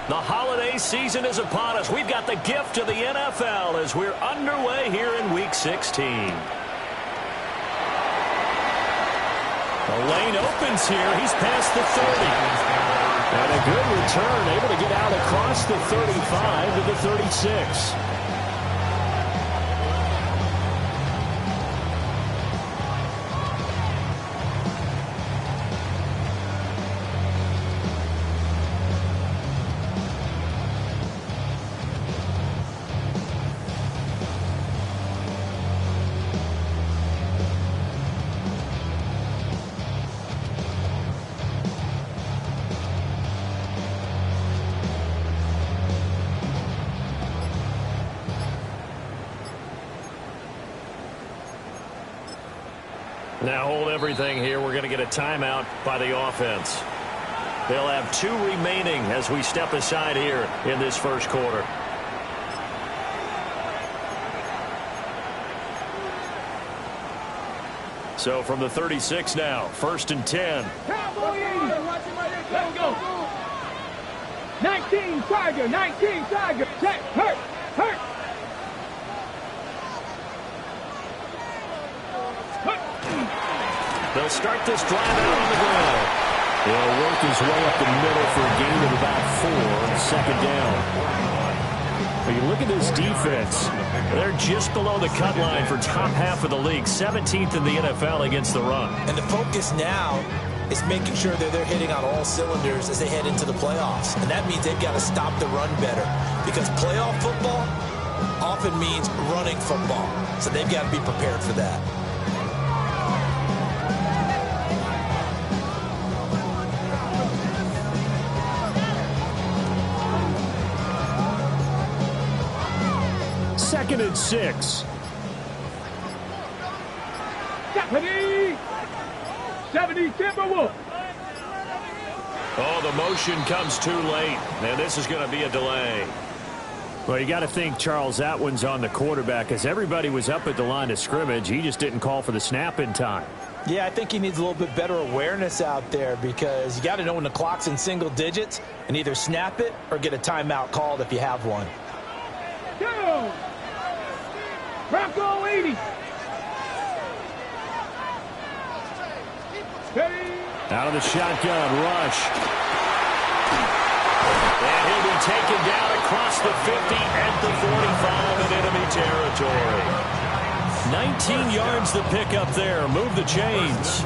The holiday season is upon us. We've got the gift of the NFL as we're underway here in Week 16. The lane opens here. He's past the 30. And a good return, able to get out across the 35 to the 36. Now hold everything here. We're going to get a timeout by the offense. They'll have 2 remaining as we step aside here in this first quarter. So from the 36 now, 1st and 10. Let's go. 19 Tiger, 19 Tiger. Check, hurt. They'll start this drive out on the ground. He'll work his way up the middle for a gain of about 4 on 2nd down. When you look at this defense, they're just below the cut line for top half of the league, 17th in the NFL against the run. And the focus now is making sure that they're hitting on all cylinders as they head into the playoffs. And that means they've got to stop the run better, because playoff football often means running football. So they've got to be prepared for that. Second and 6. 70 Timberwolves. Oh, the motion comes too late, and this is going to be a delay. Well, you got to think, Charles, that one's on the quarterback, as everybody was up at the line of scrimmage. He just didn't call for the snap in time. Yeah, I think he needs a little bit better awareness out there, because you got to know when the clock's in single digits and either snap it or get a timeout called if you have one. Go! Bronco 80. Out of the shotgun, rush. And he'll be taken down across the 50 at the 45 in enemy territory. 19 yards to pick up there. Move the chains.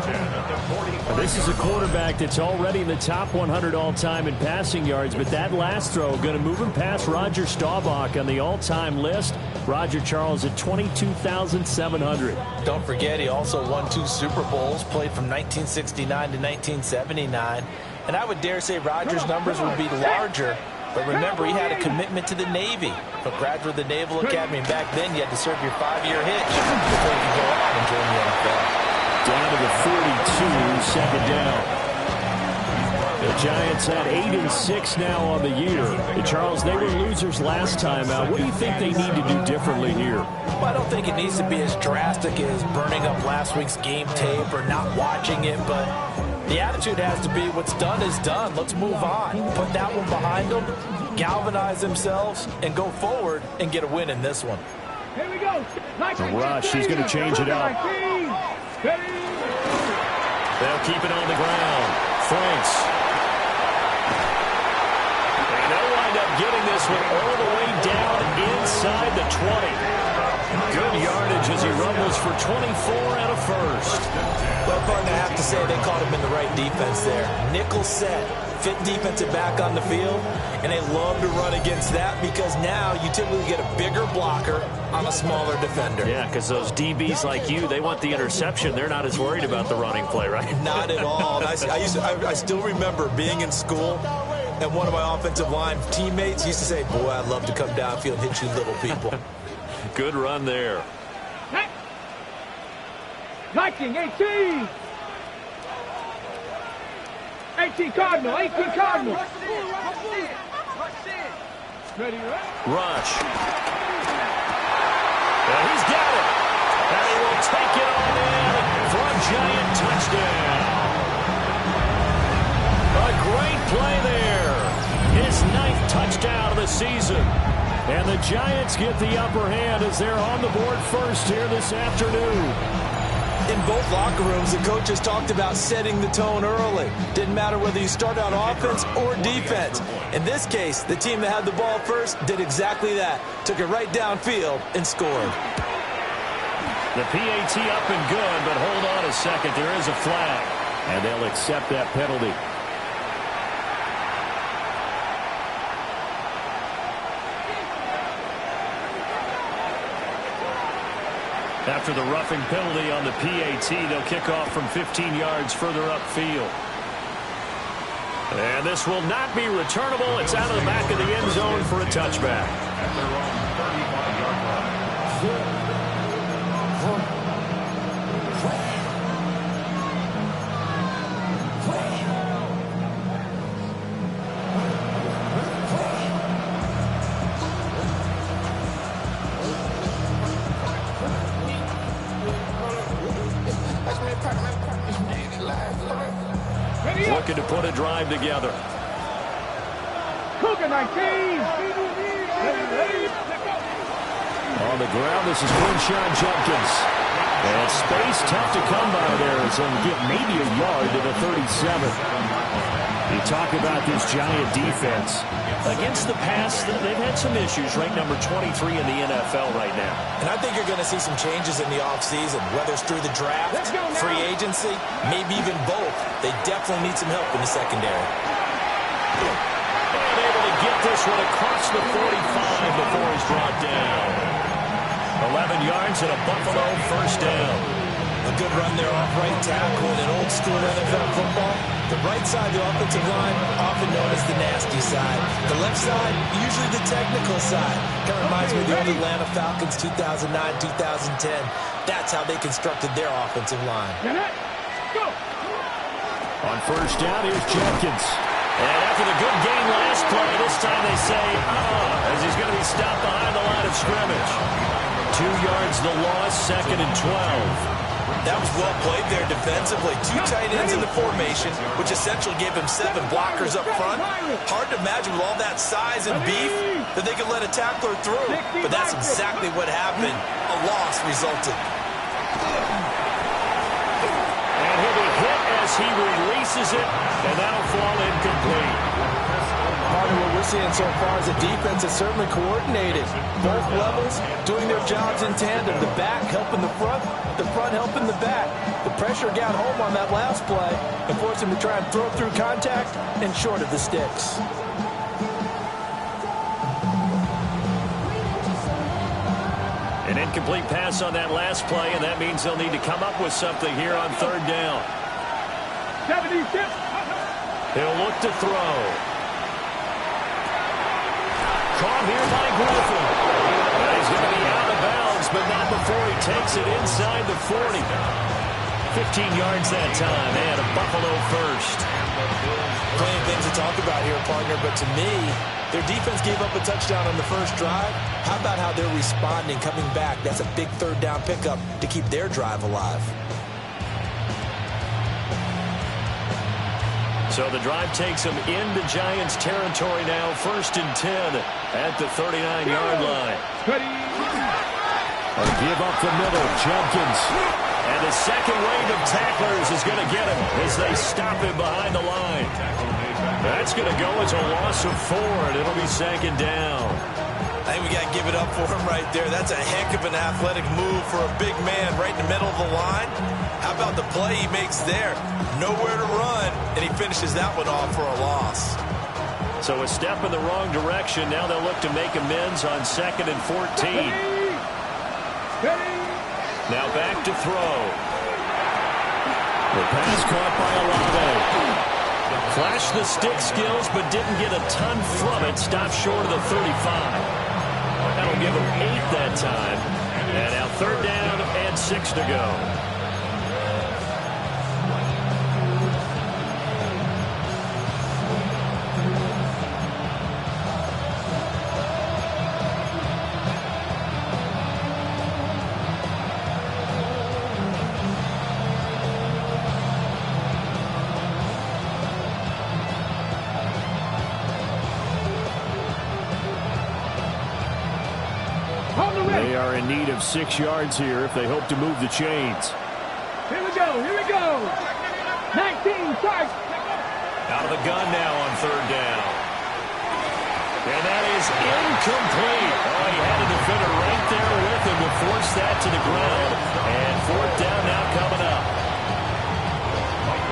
This is a quarterback that's already in the top 100 all-time in passing yards, but that last throw going to move him past Roger Staubach on the all-time list. Roger Charles at 22,700. Don't forget, he also won 2 Super Bowls, played from 1969 to 1979. And I would dare say Roger's numbers would be larger. But remember, he had a commitment to the Navy, a graduate of the Naval Academy. And back then, you had to serve your 5-year hitch before you could go out and join the NFL. Down to the 42, 2nd down. The Giants at 8-6 now on the year. And Charles, they were losers last time out. What do you think they need to do differently here? Well, I don't think it needs to be as drastic as burning up last week's game tape or not watching it, but the attitude has to be what's done is done. Let's move on. Put that one behind them, galvanize themselves, and go forward and get a win in this one. Here we go. The rush, he's going to change it up. They'll keep it on the ground. Franks. And they'll wind up getting this one all the way down inside the 20. Good yardage as he rumbles for 24 and a first. Well, partner, I have to say they caught him in the right defense there. Nickel set, fit defensive back on the field, and they love to run against that, because now you typically get a bigger blocker on a smaller defender. Yeah, because those DBs like you, they want the interception. They're not as worried about the running play, right? Not at all. I still remember being in school, and one of my offensive line teammates used to say, boy, I'd love to come downfield and hit you little people. Good run there. Viking 18. 18 Cardinal, 18 Cardinal. Ready, rush. And he's got it. And he will take it on in for a Giant touchdown. A great play there. His 9th season. And the Giants get the upper hand as they're on the board first here this afternoon. In both locker rooms, the coaches talked about setting the tone early. Didn't matter whether you start out offense or defense. In this case, the team that had the ball first did exactly that. Took it right downfield and scored. The PAT up and good, but hold on a second. There is a flag, and they'll accept that penalty. After the roughing penalty on the PAT, they'll kick off from 15 yards further upfield. And this will not be returnable. It's out of the back of the end zone for a touchback. At their own 35-yard line. Looking to put a drive together. Cougar 19. On the ground, this is Quinshawn Judkins. And space tough to come by there as he'll get maybe a yard to the 37. You talk about this Giant defense. Against the pass, they've had some issues, ranked number 23 in the NFL right now. And I think you're going to see some changes in the offseason, whether it's through the draft, free agency, maybe even both. They definitely need some help in the secondary. And able to get this one across the 45 before he's brought down. 11 yards and a Buffalo first down. A good run there off right tackle in old school NFL football. The right side of the offensive line, often known as the nasty side. The left side, usually the technical side. Kind of reminds me of the old Atlanta Falcons 2009, 2010. That's how they constructed their offensive line. On first down, here's Jenkins. And after the good game last play, this time they say, as he's going to be stopped behind the line of scrimmage. 2 yards the loss, 2nd and 12. That was well played there defensively. 2 tight ends in the formation, which essentially gave him 7 blockers up front. Hard to imagine with all that size and beef that they could let a tackler through. But that's exactly what happened. A loss resulted. And he'll be hit as he releases it, and that'll fall incomplete. Part of what we're seeing so far is the defense is certainly coordinated. Both levels doing their jobs in tandem. The back helping the front helping the back. The pressure got home on that last play and forced him to try and throw through contact and short of the sticks. An incomplete pass on that last play, and that means they'll need to come up with something here on 3rd down. 76. He'll look to throw. Caught here by Griffin. He's going to be out of bounds, but not before he takes it inside the 40. 15 yards that time, and a Buffalo first. Plenty of things to talk about here, partner, but to me, their defense gave up a touchdown on the first drive. How about how they're responding, coming back? That's a big 3rd down pickup to keep their drive alive. So the drive takes them into Giants territory now, 1st and 10 at the 39-yard line. A give up the middle, Jenkins. And the second wave of tacklers is going to get him as they stop him behind the line. That's going to go as a loss of 4, and it'll be 2nd down. I think we got to give it up for him right there. That's a heck of an athletic move for a big man right in the middle of the line. How about the play he makes there? Nowhere to run, and he finishes that one off for a loss. So a step in the wrong direction. Now they'll look to make amends on 2nd and 14. Now back to throw. The pass caught by Olave. Flashed the stick skills, but didn't get a ton from it. Stopped short of the 35. That'll give him 8 that time. And now 3rd down and 6 to go. are in need of 6 yards here if they hope to move the chains. Here we go. 19, start. Out of the gun now on 3rd down. And that is incomplete. Oh, he had a defender right there with him to force that to the ground. And 4th down now coming up.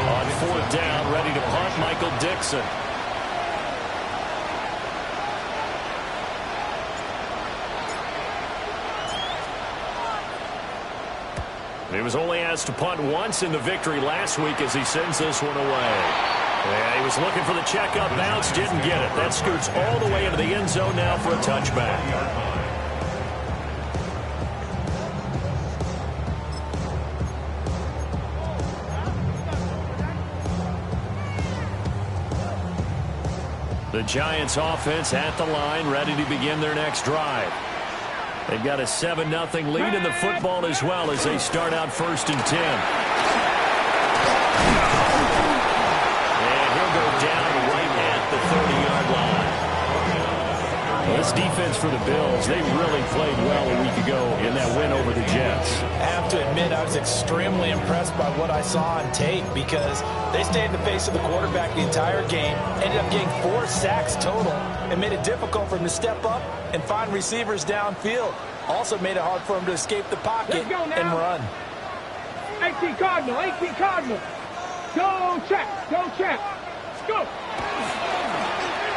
On 4th down, ready to punt, Michael Dixon. He was only asked to punt once in the victory last week as he sends this one away. Yeah, he was looking for the checkup bounce, didn't get it. That scoots all the way into the end zone now for a touchback. The Giants offense at the line, ready to begin their next drive. They've got a 7-0 lead in the football as well as they start out 1st and 10. And he'll go down right at the 30-yard line. Well, this defense for the Bills, they really played well a week ago in that win over the Jets. I have to admit, I was extremely impressed by what I saw on tape because they stayed in the face of the quarterback the entire game, ended up getting 4 sacks total, and made it difficult for him to step up and find receivers downfield. Also made it hard for him to escape the pocket and run. 18 Cardinal. Go check. Go.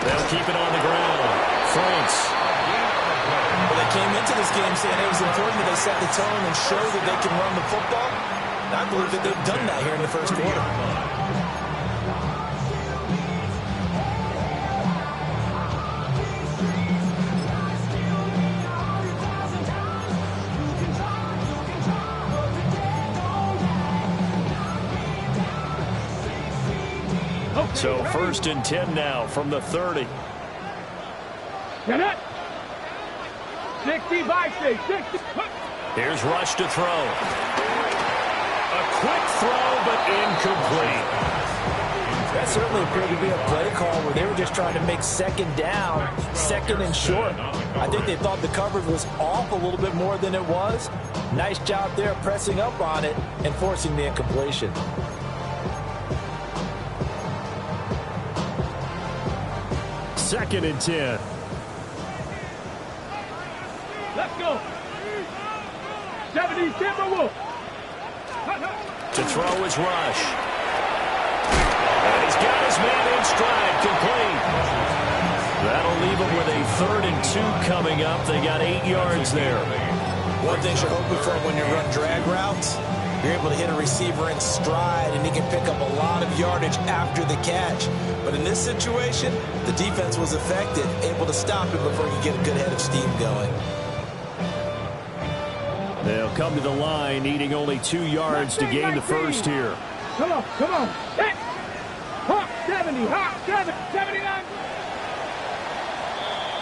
They'll keep it on the ground. Franks. Well, they came into this game saying it was important that they set the tone and show that they can run the football. And I believe that they've done that here in the 1st quarter. So 1st and 10 now from the 30. Get it. 60 by 6. 60. Here's Rush to throw. A quick throw, but incomplete. That certainly appeared to be a play call where they were just trying to make 2nd down, 2nd and short. I think they thought the coverage was off a little bit more than it was. Nice job there pressing up on it and forcing the incompletion. Second and 10. Let's go. 70 Timberwolves. To throw is Rush. And he's got his man in stride, complete. That'll leave him with a 3rd and 2 coming up. They got 8 yards there. One thing you're hoping for when you run drag routes, you're able to hit a receiver in stride, and he can pick up a lot of yardage after the catch. But in this situation, the defense was effective, able to stop him before he could get a good head of steam going. They'll come to the line, needing only 2 yards to gain the first here. Come on. Hawk 70, Hawk 79.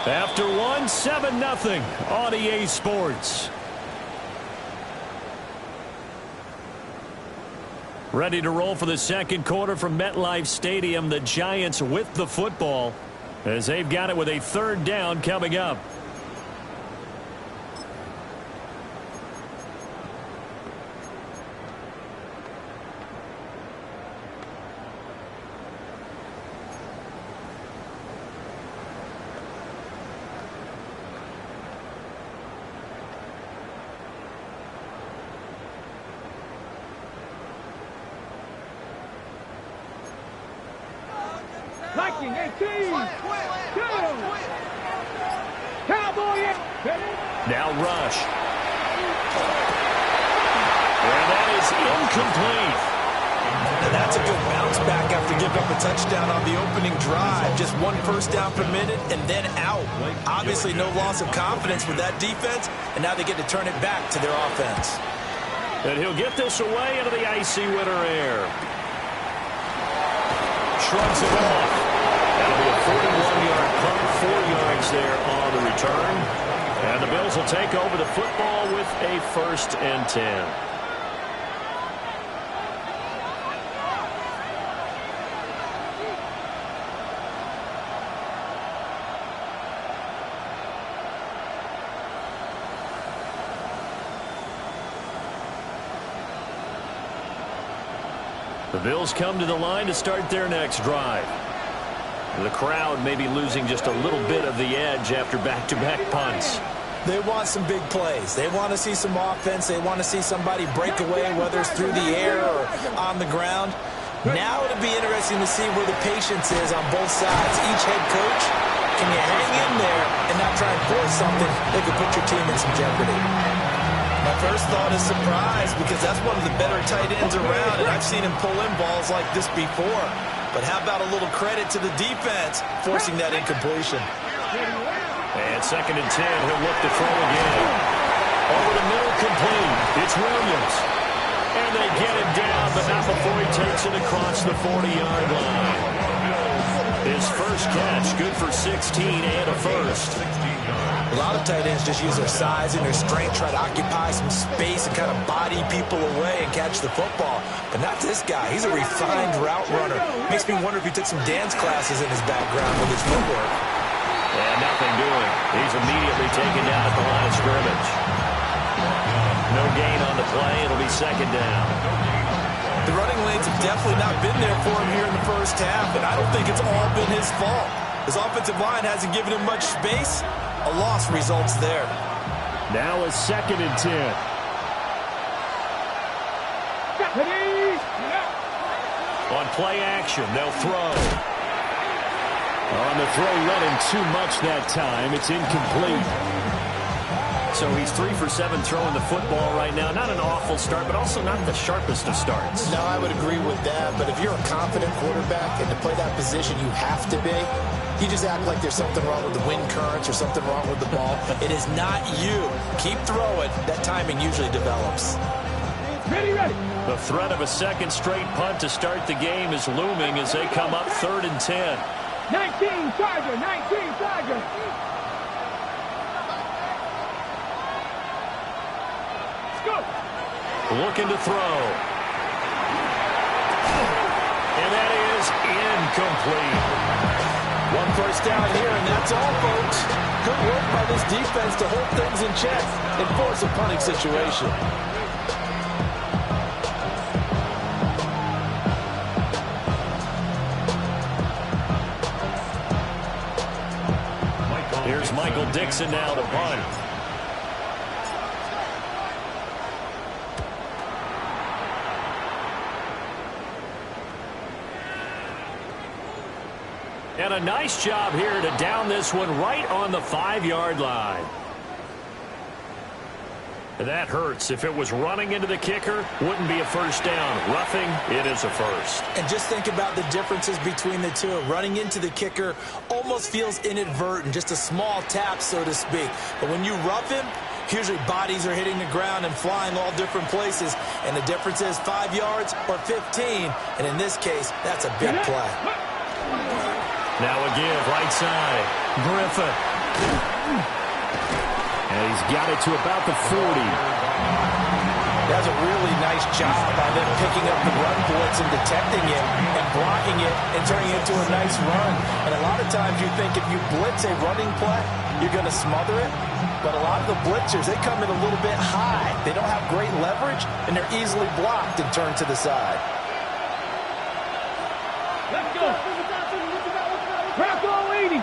After 1, 7-0 on EA Sports. Ready to roll for the 2nd quarter from MetLife Stadium. The Giants with the football as they've got it with a 3rd down coming up. Viking 18. 2. Cowboy. Now Rush. And that is incomplete. And that's a good bounce back after giving up a touchdown on the opening drive. Just 1 first down per minute and then out. Obviously no loss of confidence with that defense, and now they get to turn it back to their offense. And he'll get this away into the icy winter air. Shrugs it off. That'll be a 41-yard punt, 4 yards there on the return. And the Bills will take over the football with a 1st and 10. The Bills come to the line to start their next drive. The crowd may be losing just a little bit of the edge after back-to-back punts. They want some big plays. They want to see some offense. They want to see somebody break away, whether it's through the air or on the ground. Now it'll be interesting to see where the patience is on both sides. Each head coach, can you hang in there and not try and force something that could put your team in some jeopardy? My first thought is surprise, because that's one of the better tight ends around, and I've seen him pull in balls like this before. But how about a little credit to the defense forcing that incompletion? And 2nd and 10, he'll look to throw again. Over the middle, complete. It's Williams. And they get him down, but not before he takes it across the 40-yard line. His first catch, good for 16 and a first. A lot of tight ends just use their size and their strength, try to occupy some space and kind of body people away and catch the football. But not this guy. He's a refined route runner. Makes me wonder if he took some dance classes in his background with his footwork. And nothing doing. He's immediately taken down at the line of scrimmage. No gain on the play. It'll be 2nd down. The running lanes have definitely not been there for him here in the first half, and I don't think it's all been his fault. His offensive line hasn't given him much space. A loss results there. Now it's 2nd and 10. On play action, they'll throw. On the throw, let him too much that time. It's incomplete. So he's 3 for 7 throwing the football right now. Not an awful start, but also not the sharpest of starts. No, I would agree with that. But if you're a confident quarterback and to play that position, you have to be. You just act like there's something wrong with the wind currents or something wrong with the ball. It is not you. Keep throwing. That timing usually develops. Ready. The threat of a second straight punt to start the game is looming as they come up 3rd and 10. 19 Charger, 19 Charger. Let's go. Looking to throw. And that is incomplete. One first down here, and that's all, folks. Good work by this defense to hold things in check and force a punting situation. Here's Michael Dixon now to punt. And a nice job here to down this one right on the 5-yard line. That hurts. If it was running into the kicker, wouldn't be a first down. Roughing, it is a first. And just think about the differences between the two. Running into the kicker almost feels inadvertent, just a small tap, so to speak. But when you rough him, usually bodies are hitting the ground and flying all different places. And the difference is 5 yards or 15. And in this case, that's a big play. Now a give, right side. Griffin. And he's got it to about the 40. That's a really nice job by them picking up the run blitz and detecting it and blocking it and turning it into a nice run. And a lot of times you think if you blitz a running play, you're going to smother it. But a lot of the blitzers, they come in a little bit high. They don't have great leverage, and they're easily blocked and turned to the side. Let's go. Crack all 80.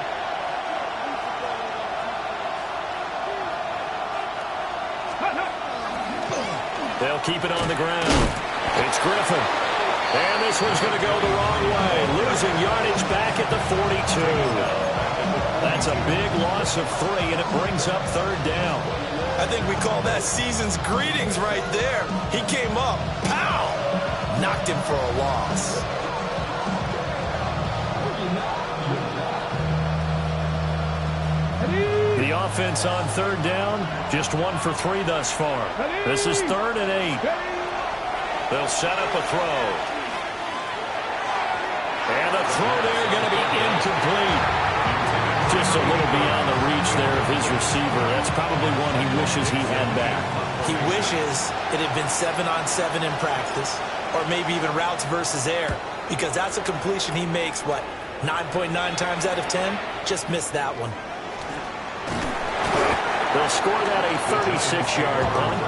They'll keep it on the ground. It's Griffin. And this one's going to go the wrong way. Losing yardage back at the 42. That's a big loss of 3, and it brings up 3rd down. I think we call that season's greetings right there. He came up, pow! Knocked him for a loss. The offense on 3rd down, just 1 for 3 thus far. This is 3rd and 8. They'll set up a throw. And the throw there going to be incomplete. Just a little beyond the reach there of his receiver. That's probably one he wishes he had back. He wishes it had been 7-on-7 in practice, or maybe even routes versus air, because that's a completion he makes, 9.9 times out of 10? Just missed that one. They'll score that a 36-yard punt.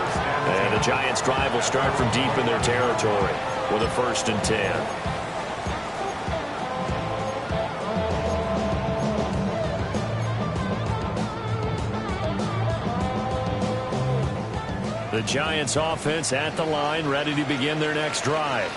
And the Giants' drive will start from deep in their territory. with a 1st and 10. The Giants offense at the line, ready to begin their next drive.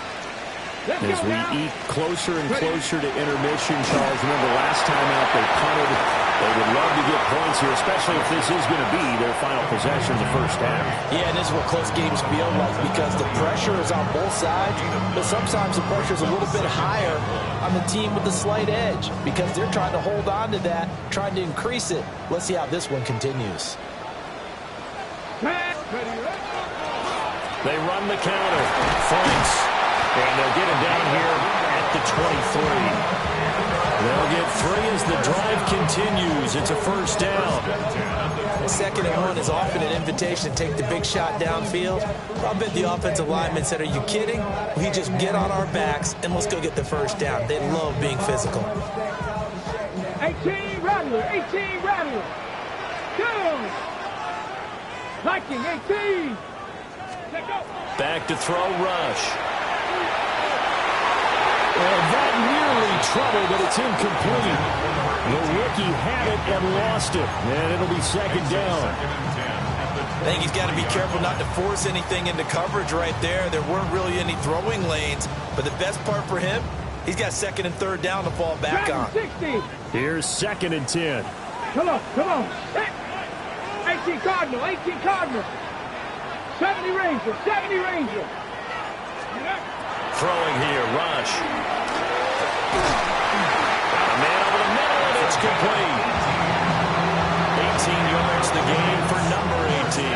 As we eat closer and closer to intermission, Charles, remember last time out they punted. They would love to get points here, especially if this is going to be their final possession of the first half. Yeah, and this is what close games feel like because the pressure is on both sides, but sometimes the pressure is a little bit higher on the team with the slight edge because they're trying to hold on to that, trying to increase it. Let's see how this one continues. They run the counter. Franks. And they'll get it down here at the 23. They'll get 3 as the drive continues. It's a 1st down. 2nd and 1 is often an invitation to take the big shot downfield. I'll bet the offensive lineman said, are you kidding? We just get on our backs and let's go get the 1st down. They love being physical. 18 Rattler, 18 Rattler. Down. Liking 18. Back to throw, Rush. Well, that nearly trouble, but it's incomplete. The rookie had it and lost it, and it'll be 2nd down. I think he's got to be careful not to force anything into coverage right there. There weren't really any throwing lanes, but the best part for him, he's got 2nd and 3rd down to fall back on. 60. Here's 2nd and 10. Come on, come on. 18 Cardinal, 18 Cardinal. 70 Ranger, 70 Ranger. Throwing here, Rush. Got a man over the middle, and it's complete. 18 yards the game for number 18.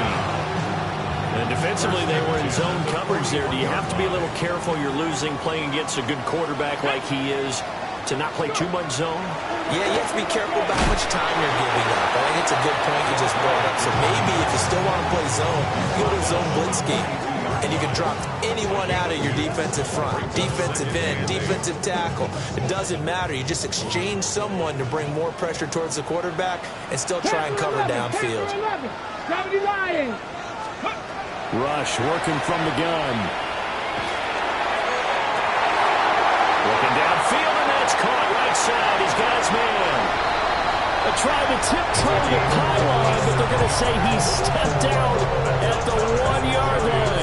And defensively, they were in zone coverage there. Do you have to be a little careful? You're losing playing against a good quarterback like he is to not play too much zone? Yeah, you have to be careful about how much time you're giving up. I think it's a good point you just brought up. So maybe if you still want to play zone, you go to zone blitz scheme. And you can drop anyone out of your defensive front, defensive end, defensive tackle. It doesn't matter. You just exchange someone to bring more pressure towards the quarterback and still try and cover downfield. 70 Lions. Rush working from the gun. Looking downfield, and that's caught right side. He's got his man. They tried to tiptoe the pylon, but they're going to say he stepped out at the 1-yard line.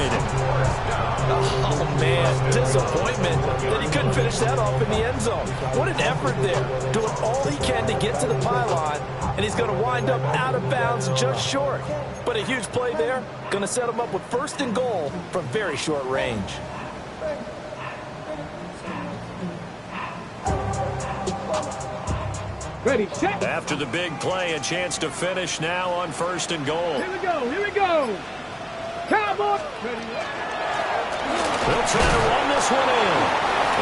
Oh, man, disappointment that he couldn't finish that off in the end zone. What an effort there, doing all he can to get to the pylon, and he's going to wind up out of bounds just short. But a huge play there, going to set him up with 1st and goal from very short range. Ready, set. After the big play, a chance to finish now on 1st and goal. Here we go, here we go. Cowboy. They'll try to run this one in.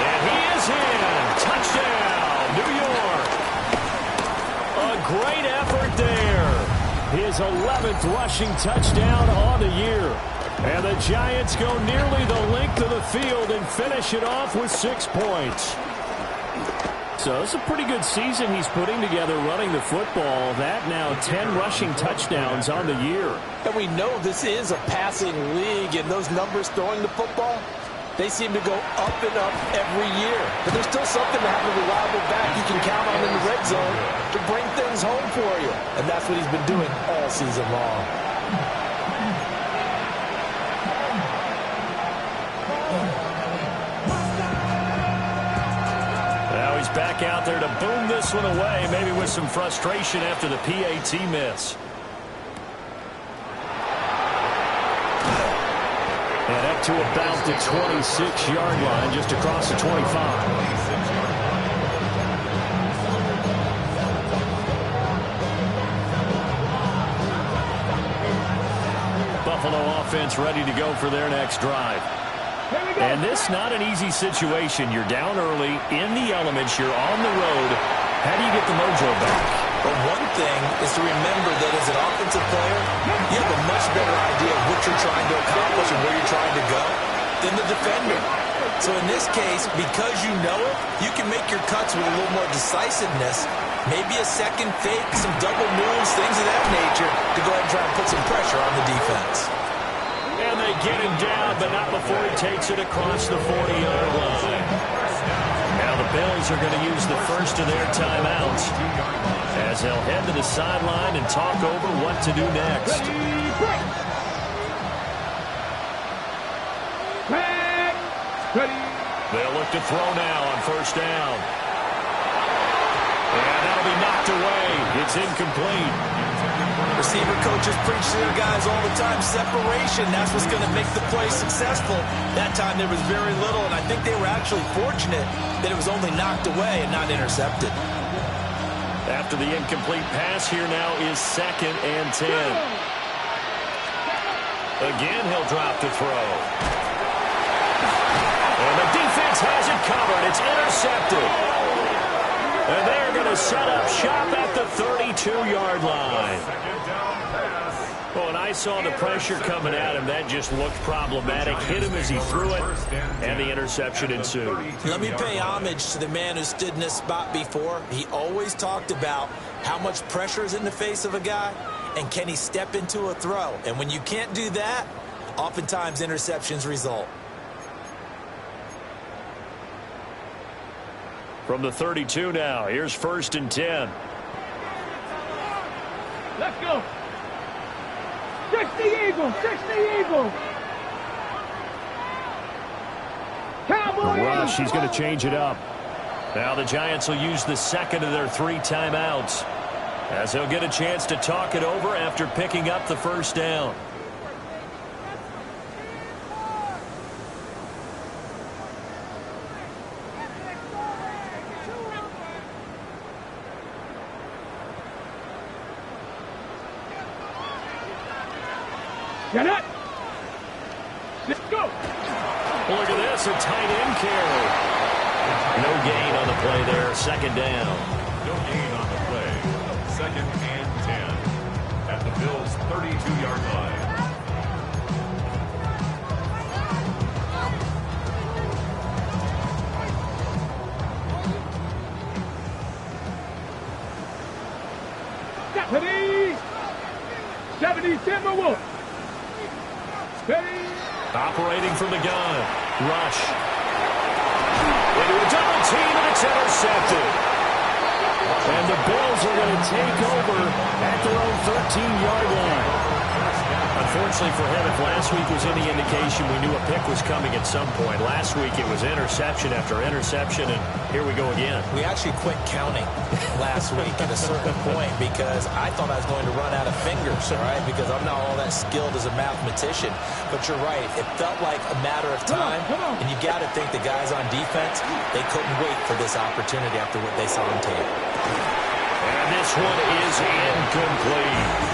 And he is in. Touchdown, New York. A great effort there. His 11th rushing touchdown on the year. And the Giants go nearly the length of the field and finish it off with 6 points. So it's a pretty good season he's putting together running the football. That now 10 rushing touchdowns on the year. And we know this is a passing league, and those numbers throwing the football, they seem to go up and up every year. But there's still something to have a reliable back you can count on in the red zone to bring things home for you. And that's what he's been doing all season long. Now he's back out there to boom this one away, maybe with some frustration after the PAT miss. And up to about the 26-yard line, just across the 25. Buffalo offense ready to go for their next drive. And this not an easy situation. You're down early, in the elements, you're on the road. How do you get the mojo back? But one thing is to remember that as an offensive player, you have a much better idea of what you're trying to accomplish and where you're trying to go than the defender. So in this case, because you know it, you can make your cuts with a little more decisiveness, maybe a second fake, some double moves, things of that nature, to go ahead and try and put some pressure on the defense. And they get him down, but not before he takes it across the 40-yard line. Now the Bills are going to use the first of their timeouts as they'll head to the sideline and talk over what to do next. They'll look to throw now on first down. And that'll be knocked away. It's incomplete. Receiver coaches preach to their guys all the time, separation. That's what's going to make the play successful. That time there was very little, and I think they were actually fortunate that it was only knocked away and not intercepted. After the incomplete pass, here now is 2nd and 10. Again, he'll drop to throw. And the defense has it covered. It's intercepted. And they're going to set up shop at the 32-yard line. Well, when I saw the pressure coming at him, that just looked problematic. Hit him as he threw it, and the interception ensued. Let me pay homage to the man who stood in this spot before. He always talked about how much pressure is in the face of a guy, and can he step into a throw. And when you can't do that, oftentimes interceptions result. From the 32 now, here's 1st and 10. Let's go. 60 Eagles, 60 Eagles. Cowboy. The rush, he's going to change it up. Now the Giants will use the second of their 3 timeouts as they'll get a chance to talk it over after picking up the first down. Get it. Let's go. Look at this, a tight end carry. No gain on the play there, 2nd down. No gain on the play. 2nd and 10 at the Bills' 32-yard line. Deputy. 70 Timberwolves. Operating from the gun. Rush. Into a double team, and it's intercepted. And the Bills are going to take over at their own 13-yard line. Unfortunately for him, if last week was any indication, we knew a pick was coming at some point. Last week it was interception after interception, and here we go again. We actually quit counting last week at a certain point because I thought I was going to run out of fingers, all right, because I'm not all that skilled as a mathematician. But you're right. It felt like a matter of time, and you got to think the guys on defense, they couldn't wait for this opportunity after what they saw on tape. And this one is incomplete.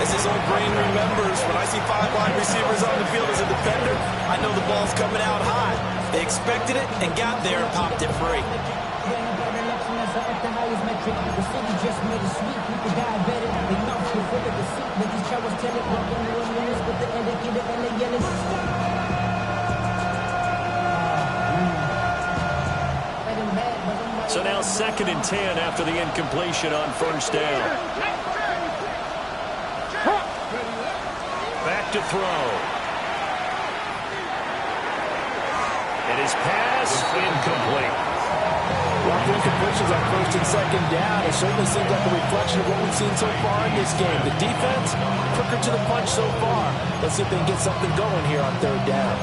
As his old brain remembers, when I see 5 wide receivers on the field as a defender, I know the ball's coming out high. They expected it and got there and popped it free. So now 2nd and 10 after the incompletion on first down. Back to throw. It is pass incomplete. Well, incompletions on 1st and 2nd down. It certainly seems like a reflection of what we've seen so far in this game. The defense, quicker to the punch so far. Let's see if they can get something going here on 3rd down.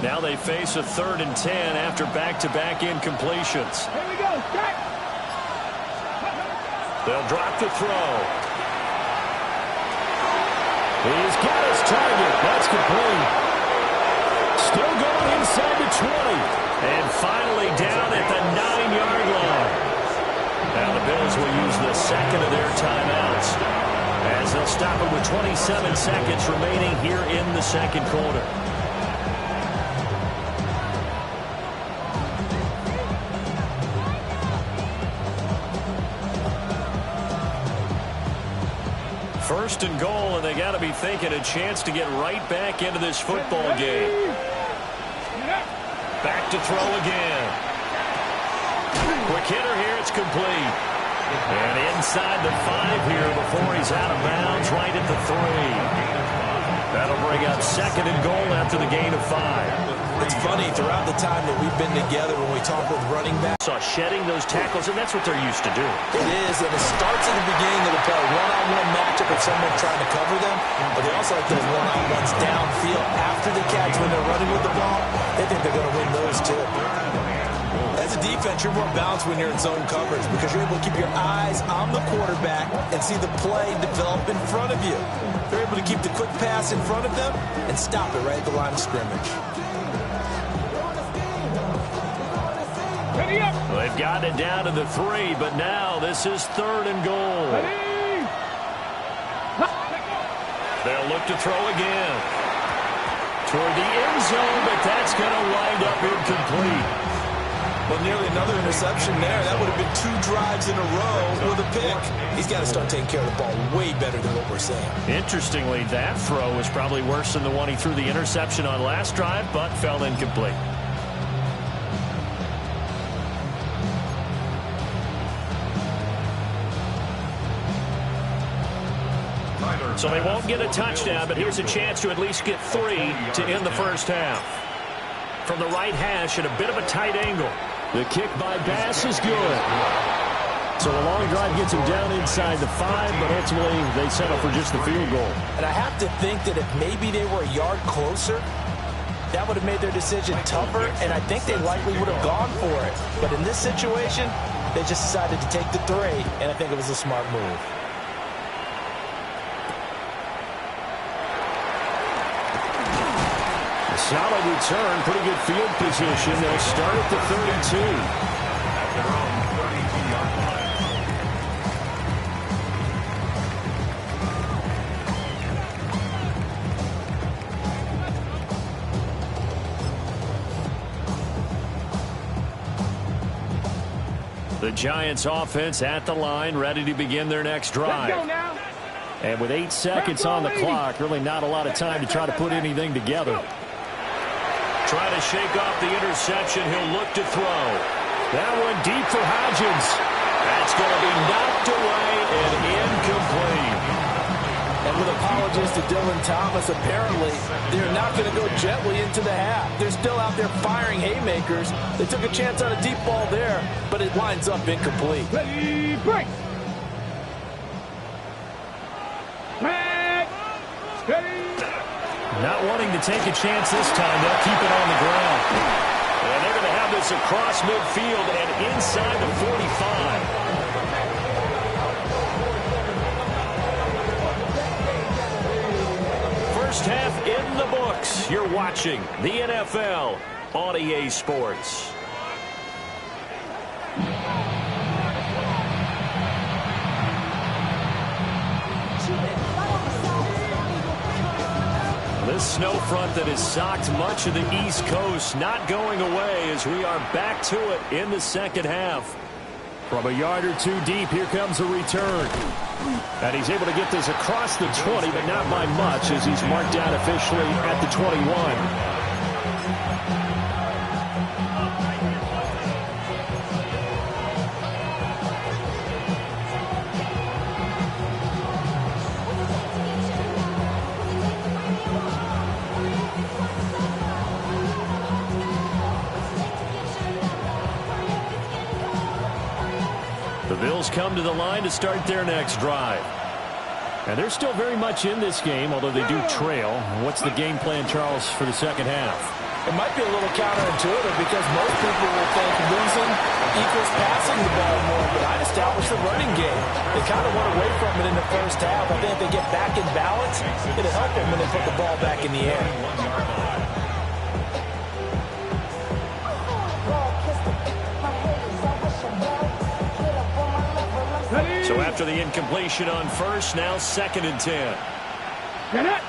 Now they face a 3rd and 10 after back-to-back incompletions. Here we go. Check. They'll drop the throw. He's got his target. That's complete. Still going inside the 20. And finally down at the 9-yard line. Now the Bills will use the second of their timeouts as they'll stop it with 27 seconds remaining here in the 2nd quarter. first and goal, and they got to be thinking a chance to get right back into this football game. Back to throw again. Quick hitter here. It's complete. And inside the 5 here before he's out of bounds, right at the 3. That'll bring up second and goal after the gain of 5. It's funny, throughout the time that we've been together when we talk with running backs. Saw shedding those tackles, and that's what they're used to doing. It is, and it starts at the beginning of the play. One-on-one matchup with someone trying to cover them, but they also like those one-on-ones downfield after the catch when they're running with the ball. They think they're going to win those too. As a defense, you're more balanced when you're in zone coverage because you're able to keep your eyes on the quarterback and see the play develop in front of you. They're able to keep the quick pass in front of them and stop it right at the line of scrimmage. Well, they've got it down to the 3, but now this is third and goal. They'll look to throw again. Toward the end zone, but that's going to wind up incomplete. Well, nearly another interception there. That would have been 2 drives in a row with a pick. He's got to start taking care of the ball way better than what we're saying. Interestingly, that throw was probably worse than the one he threw the interception on last drive, but fell incomplete. So they won't get a touchdown, but here's a chance to at least get 3 to end the first half. From the right hash at a bit of a tight angle. The kick by Bass is good. So a long drive gets him down inside the 5, but ultimately they settle for just the field goal. And I have to think that if maybe they were a yard closer, that would have made their decision tougher, and I think they likely would have gone for it. But in this situation, they just decided to take the 3, and I think it was a smart move. Solid return, pretty good field position. They'll start at the 32. At their own 32-yard line. The Giants offense at the line, ready to begin their next drive. Let's go now. And with 8 seconds on the clock, really not a lot of time to try to put anything together. Trying to shake off the interception. He'll look to throw. That one deep for Hodgins. That's going to be knocked away and incomplete. And with apologies to Dylan Thomas, apparently they're not going to go gently into the half. They're still out there firing haymakers. They took a chance on a deep ball there, but it winds up incomplete. Ready, break. Ready. Not wanting to take a chance this time. They'll keep it on the ground. And they're going to have this across midfield and inside the 45. First half in the books. You're watching the NFL on EA Sports. This snow front that has socked much of the East Coast not going away as we are back to it in the second half. From a yard or 2 deep, here comes a return. And he's able to get this across the 20, but not by much as he's marked down officially at the 21. The Bills come to the line to start their next drive. And they're still very much in this game, although they do trail. What's the game plan, Charles, for the second half? It might be a little counterintuitive because most people will think losing equals passing the ball more, but I'd establish the running game. They kind of went away from it in the first half. I think if they get back in balance, it'll help them when they put the ball back in the air. So after the incompletion on first, now 2nd and 10. Get it.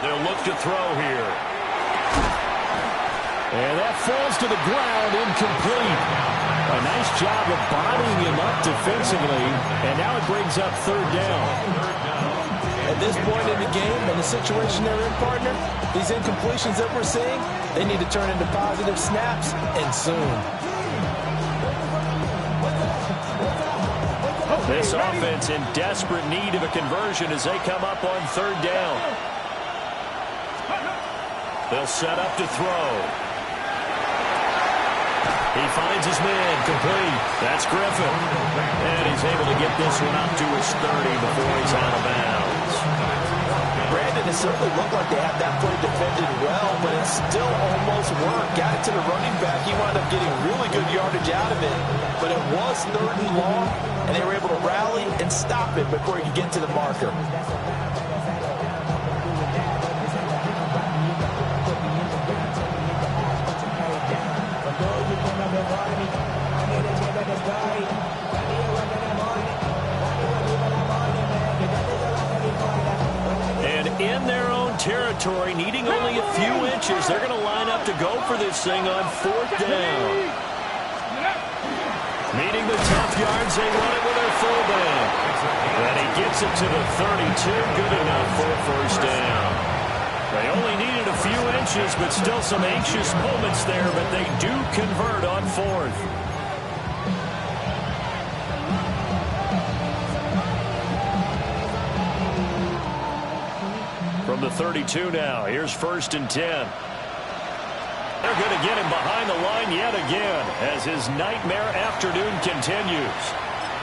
They'll look to throw here. And that falls to the ground, incomplete. A nice job of bodying him up defensively, and now it brings up third down. At this point in the game and the situation they're in, partner, these incompletions that we're seeing, they need to turn into positive snaps, and soon. This offense in desperate need of a conversion as they come up on third down. They'll set up to throw. He finds his man, complete. That's Griffin. And he's able to get this one up to his 30 before he's out of bounds. Brandon, it certainly looked like they had that play defended well, but it still almost worked. Got it to the running back. He wound up getting really good yardage out of it. But it was third and long, and they were able to rally and stop it before he could get to the marker. And in their own territory, needing only a few inches, they're going to line up to go for this thing on fourth down. Needing the tough yards, they run it with their fullback. And he gets it to the 32, good enough for a first down. They only needed a few inches, but still some anxious moments there, but they do convert on fourth. From the 32 now, here's first and 10. They're going to get him behind the line yet again as his nightmare afternoon continues.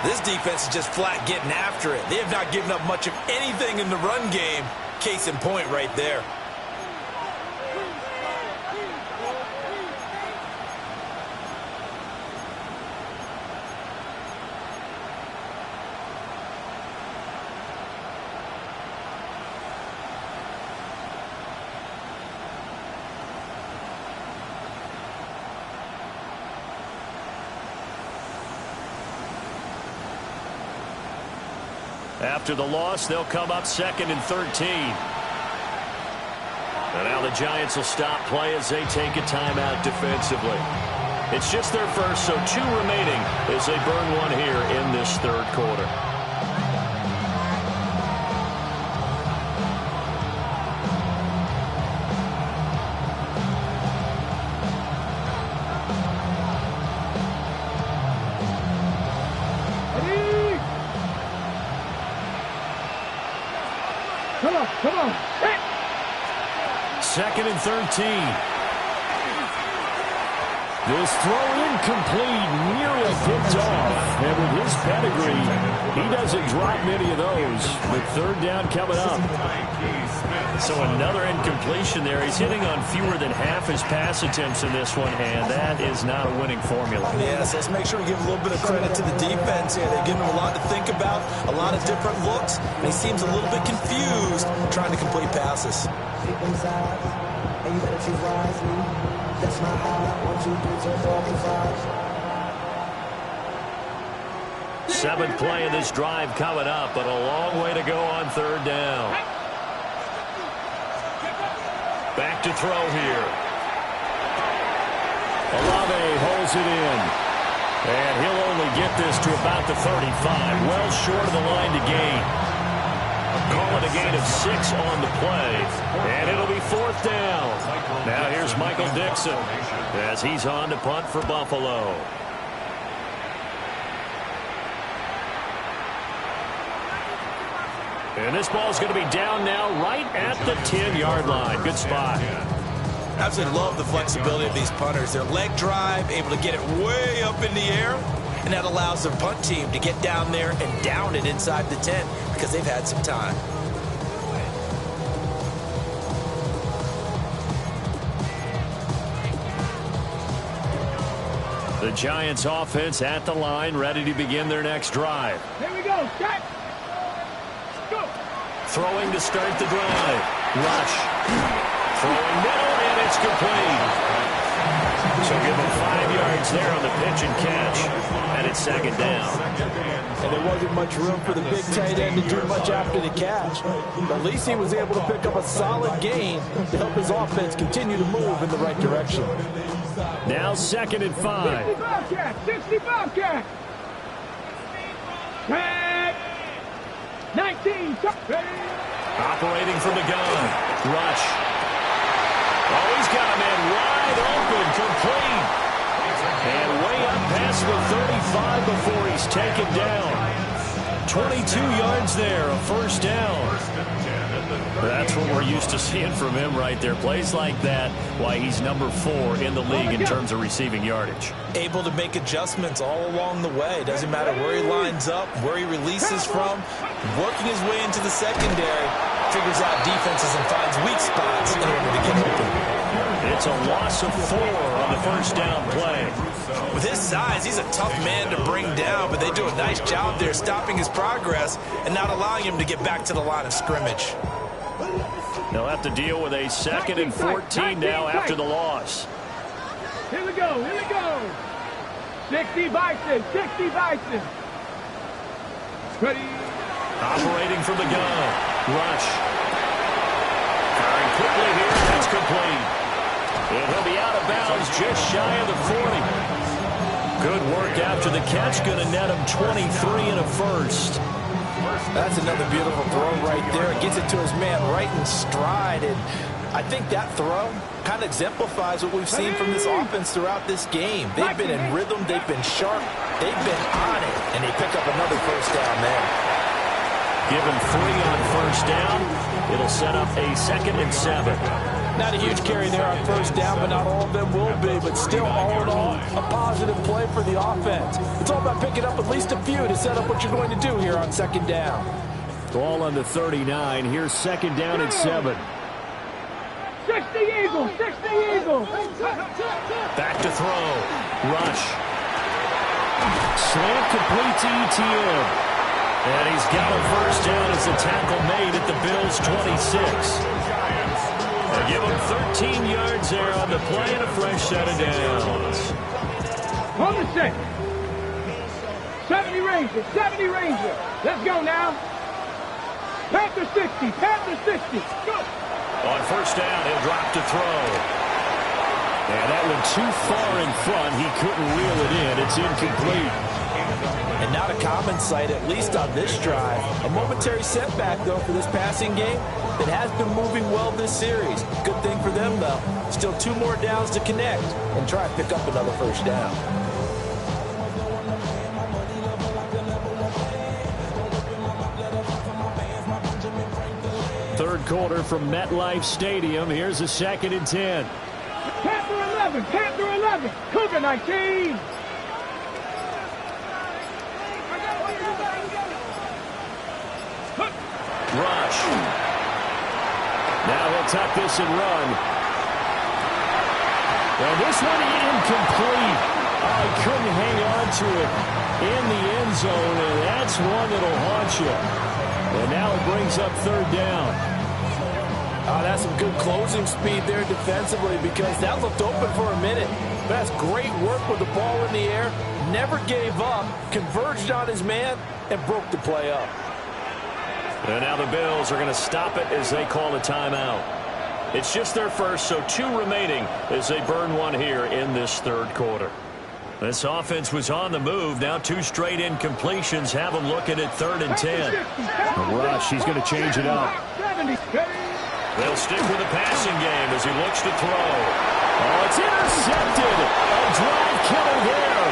This defense is just flat getting after it. They have not given up much of anything in the run game. Case in point right there. After the loss, they'll come up second and 13. And now the Giants will stop play as they take a timeout defensively. It's just their first, so 2 remaining as they burn one here in this third quarter. Come on. Hey. Second and 13. This throw incomplete, nearly picked off. And with his pedigree, he doesn't drop many of those. But third down coming up. So another incompletion there. He's hitting on fewer than half his pass attempts in this one, and that is not a winning formula. Yes, let's make sure we give a little bit of credit to the defense here. They've given him a lot to think about, a lot of different looks, and he seems a little bit confused trying to complete passes. Seventh play of this drive coming up, but a long way to go on third down. Back to throw here. Olave holds it in. And he'll only get this to about the 35. Well short of the line to gain. Call it a gain of 6 on the play. And it'll be fourth down. Now here's Michael Dixon as he's on to punt for Buffalo. And this ball's going to be down now right at the 10-yard line. Good spot. Absolutely love the flexibility of these punters. Their leg drive, able to get it way up in the air, and that allows their punt team to get down there and down it inside the 10 because they've had some time. The Giants offense at the line, ready to begin their next drive. Here we go. Set. Go. Throwing to start the drive. Rush. Throwing middle, and it's complete. So give him 5 yards there on the pitch and catch. And it's second down. And there wasn't much room for the big tight end to do much after the catch. But at least he was able to pick up a solid gain to help his offense continue to move in the right direction. Now 2nd and 5. 60 Bobcat, 60 Bobcat. 19. Operating from the gun. Rush. Oh, he's got a man wide open, complete. And way up past the 35 before he's taken down. 22 yards there, a first down. That's what we're used to seeing from him right there. Plays like that, why he's number 4 in the league in terms of receiving yardage. Able to make adjustments all along the way. Doesn't matter where he lines up, where he releases from. Working his way into the secondary, figures out defenses and finds weak spots in order to get open. It's a loss of 4 on the first down play. With his size, he's a tough man to bring down, but they do a nice job there stopping his progress and not allowing him to get back to the line of scrimmage. They'll have to deal with a 2nd and 14 now after the loss. Here we go, here we go. 60 Bison, 60 Bison. Ready. Operating from the gun. Rush. Firing quickly here. That's complete. And he'll be out of bounds just shy of the 40. Good work after the catch. Going to net him 23 and a first. That's another beautiful throw right there. It gets it to his man right in stride. And I think that throw kind of exemplifies what we've seen from this offense throughout this game. They've been in rhythm. They've been sharp. They've been on it. And they pick up another first down there. Give him 3 on first down. It'll set up a 2nd and 7. Not a huge carry there on first down, but not all of them will be. But still, all in all, a positive play for the offense. It's all about picking up at least a few to set up what you're going to do here on 2nd down. Ball on the 39. Here's 2nd down and 7. 60 Eagles, 60 Eagles. Back to throw. Rush. Slant complete to ETN. And he's got a first down as the tackle made at the Bills' 26. They give him 13 yards there on the play and a fresh set of downs. On the set. 70 Rangers, 70 Rangers. Let's go now. Panther 60, Panther 60. Go. On first down, he'll drop to throw. And that one too far in front. He couldn't reel it in. It's incomplete. And not a common sight, at least on this drive. A momentary setback, though, for this passing game that has been moving well this series. Good thing for them, though. Still 2 more downs to connect and try and pick up another first down. Third quarter from MetLife Stadium. Here's a 2nd and 10. Panther 11, Panther 11. Cougar 19. Rush. Now he'll tuck this and run. And this one incomplete. Oh, he couldn't hang on to it in the end zone, and that's one that'll haunt you. And now it brings up 3rd down. That's some good closing speed there defensively because that looked open for a minute. That's great work with the ball in the air. Never gave up, converged on his man, and broke the play up. And now the Bills are going to stop it as they call a timeout. It's just their first, so 2 remaining as they burn one here in this 3rd quarter. This offense was on the move. Now 2 straight incompletions have them looking at 3rd and 10. Rush, he's going to change it up. They'll stick with the passing game as he looks to throw. Oh, it's intercepted. A drive killer there.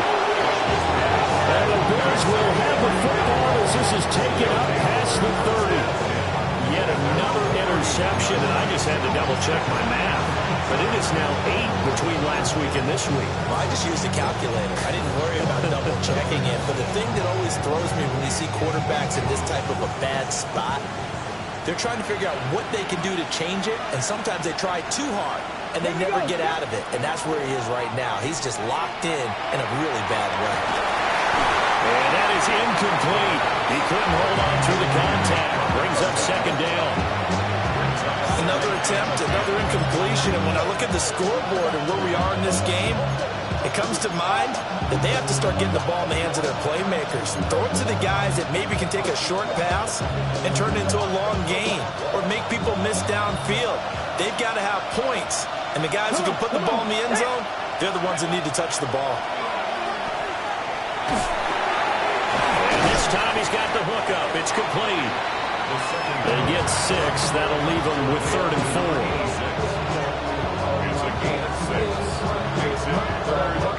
And the Bills will have the football as this is taken up past the 30. Yet another interception, and I just had to double-check my math. But it is now 8 between last week and this week. Well, I just used a calculator. I didn't worry about double-checking it. But the thing that always throws me when you see quarterbacks in this type of a bad spot, they're trying to figure out what they can do to change it, and sometimes they try too hard, and they never get out of it. And that's where he is right now. He's just locked in a really bad way. And that is incomplete. He couldn't hold on through the contact. Brings up 2nd down. Another attempt, another incompletion. And when I look at the scoreboard and where we are in this game, it comes to mind that they have to start getting the ball in the hands of their playmakers. Throw it to the guys that maybe can take a short pass and turn it into a long gain or make people miss downfield. They've got to have points. And the guys who can put the ball in the end zone, they're the ones that need to touch the ball. And this time he's got the hook up. It's complete. They get 6. That'll leave them with 3rd and 4. It's a gain of 6. Makes it 3rd and 4.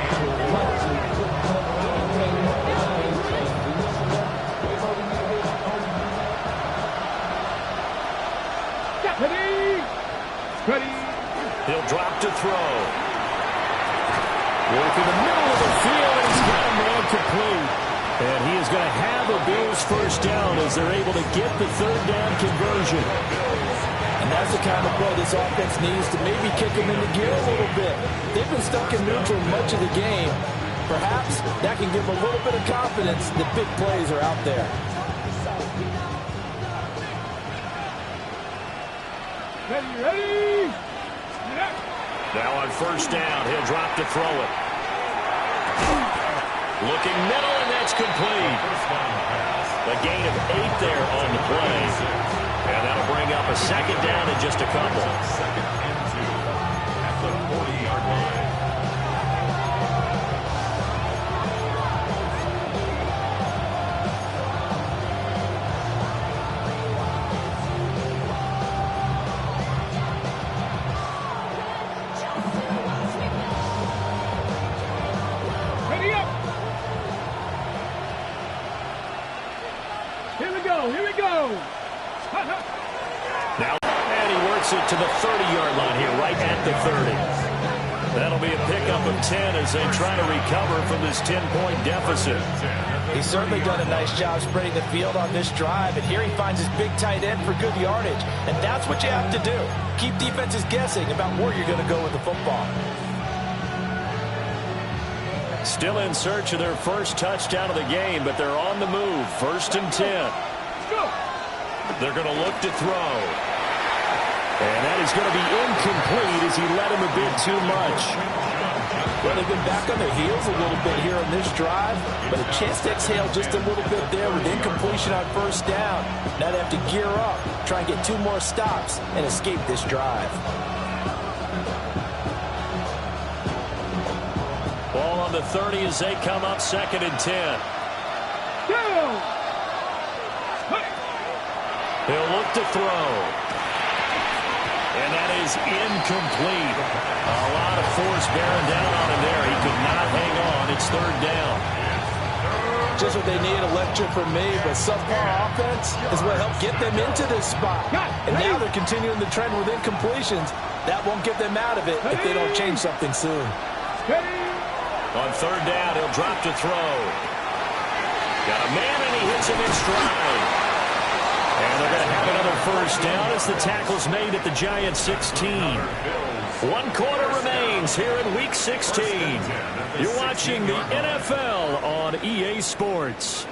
Ready. He'll drop to throw. Work in the middle of the field, and he's got him ran complete. And he is going to have a Bills first down as they're able to get the 3rd down conversion. And that's the kind of play this offense needs to maybe kick them into gear a little bit. They've been stuck in neutral much of the game. Perhaps that can give them a little bit of confidence that big plays are out there. Ready. Now on first down, he'll drop to throw it. Looking middle, and that's complete. A gain of 8 there on the play. And that'll bring up a 2nd down in just a couple. 2nd and 2 at the 40-yard line. Ready up. Here we go. Now, and he works it to the 30-yard line here, right at the 30. That'll be a pickup of 10 as they try to recover from this 10-point deficit. He's certainly done a nice job spreading the field on this drive, and here he finds his big tight end for good yardage. And that's what you have to do. Keep defenses guessing about where you're going to go with the football. Still in search of their first touchdown of the game, but they're on the move. 1st and 10. They're going to look to throw. And that is going to be incomplete as he led him a bit too much. Well, they've been back on their heels a little bit here on this drive, but a chance to exhale just a little bit there with incompletion on first down. Now they have to gear up, try and get 2 more stops, and escape this drive. Ball on the 30 as they come up 2nd and 10. He'll look to throw. And that is incomplete. A lot of force bearing down on him there. He could not hang on. It's 3rd down. Just what they need, a lecture from me, but subpar offense is what helped get them into this spot. And now they're continuing the trend with incompletions. That won't get them out of it if they don't change something soon. On 3rd down, he'll drop to throw. Got a man, and he hits him in stride. And they're going to have another first down as the tackle's made at the Giants 16. 1 quarter remains here in Week 16. You're watching the NFL on EA Sports.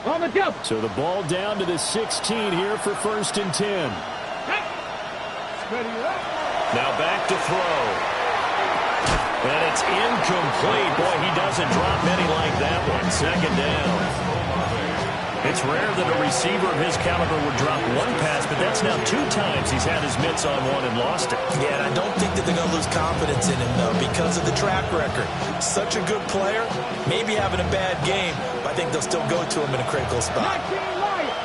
On the double. So the ball down to the 16 here for 1st and 10. Ready up. Now back to throw. And it's incomplete. Boy, he doesn't drop many like that one. 2nd down. It's rare that a receiver of his caliber would drop 1 pass, but that's now 2 times he's had his mitts on one and lost it. Yeah, and I don't think that they're going to lose confidence in him, though, because of the track record. Such a good player, maybe having a bad game, but I think they'll still go to him in a critical spot.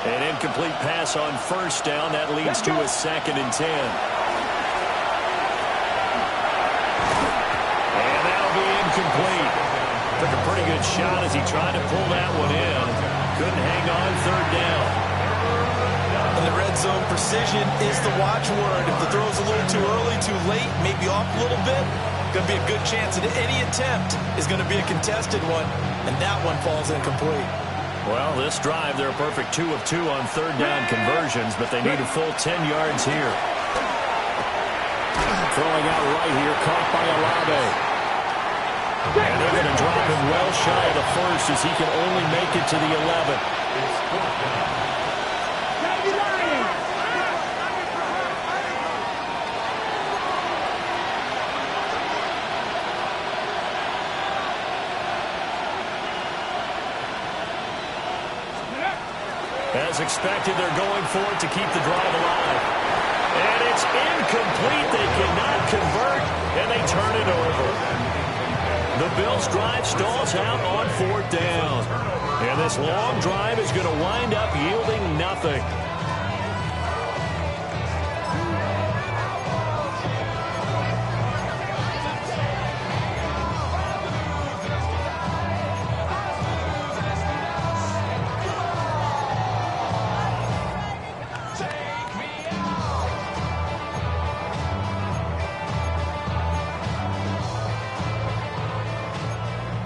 An incomplete pass on first down. That leads to a 2nd and 10. And that'll be incomplete. Took a pretty good shot as he tried to pull that one in. Couldn't hang on. 3rd down. In the red zone, precision is the watchword. If the throw's a little too early, too late, maybe off a little bit, Going to be a good chance that any attempt is going to be a contested one, and that one falls incomplete. Well, this drive, they're a perfect 2 of 2 on third down conversions, but they need a full 10 yards here. Throwing out right here, caught by Olave. And they're going to drop him well shy of the first as he can only make it to the 11. As expected, they're going for it to keep the drive alive. And it's incomplete. They cannot convert, and they turn it over. The Bills' drive stalls out on fourth down. And this long drive is going to wind up yielding nothing.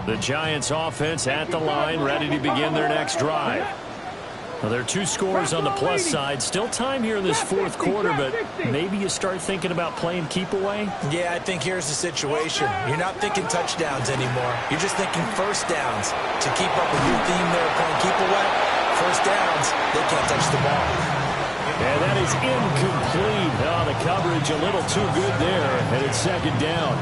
The Giants offense at the line, ready to begin their next drive. Well, there are 2 scores on the plus side. Still time here in this fourth quarter, but maybe you start thinking about playing keep away? Yeah, I think here's the situation. You're not thinking touchdowns anymore. You're just thinking first downs. To keep up with your theme there, playing keep away, first downs, they can't touch the ball. And that is incomplete. Oh, the coverage a little too good there, and it's second down.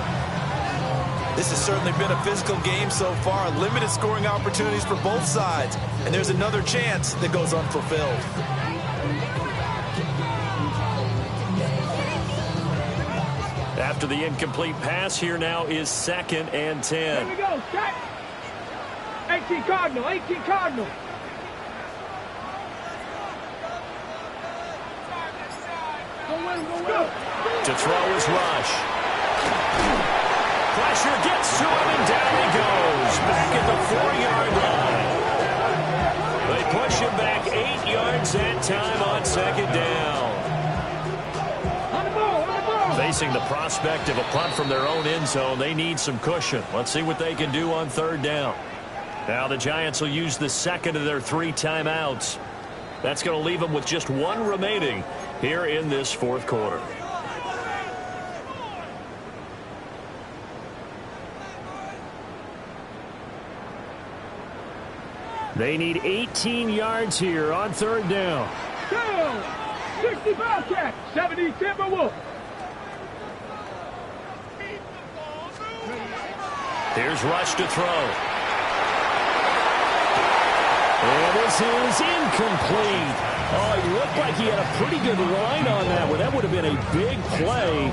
This has certainly been a physical game so far. Limited scoring opportunities for both sides. And there's another chance that goes unfulfilled. After the incomplete pass, here now is 2nd and 10. Here we go, set. 18 Cardinal, 18 Cardinal. To throw is Rush. Pressure gets to him, and down he goes. Back at the 4-yard line. They push him back 8 yards that time on second down. On the ball. Facing the prospect of a punt from their own end zone, they need some cushion. Let's see what they can do on third down. Now the Giants will use the second of their 3 timeouts. That's going to leave them with just 1 remaining here in this fourth quarter. They need 18 yards here on third down. 60 Bobcat, 70 Timberwolf. Here's Rush to throw. And this is incomplete. Oh, he looked like he had a pretty good line on that one. That would have been a big play,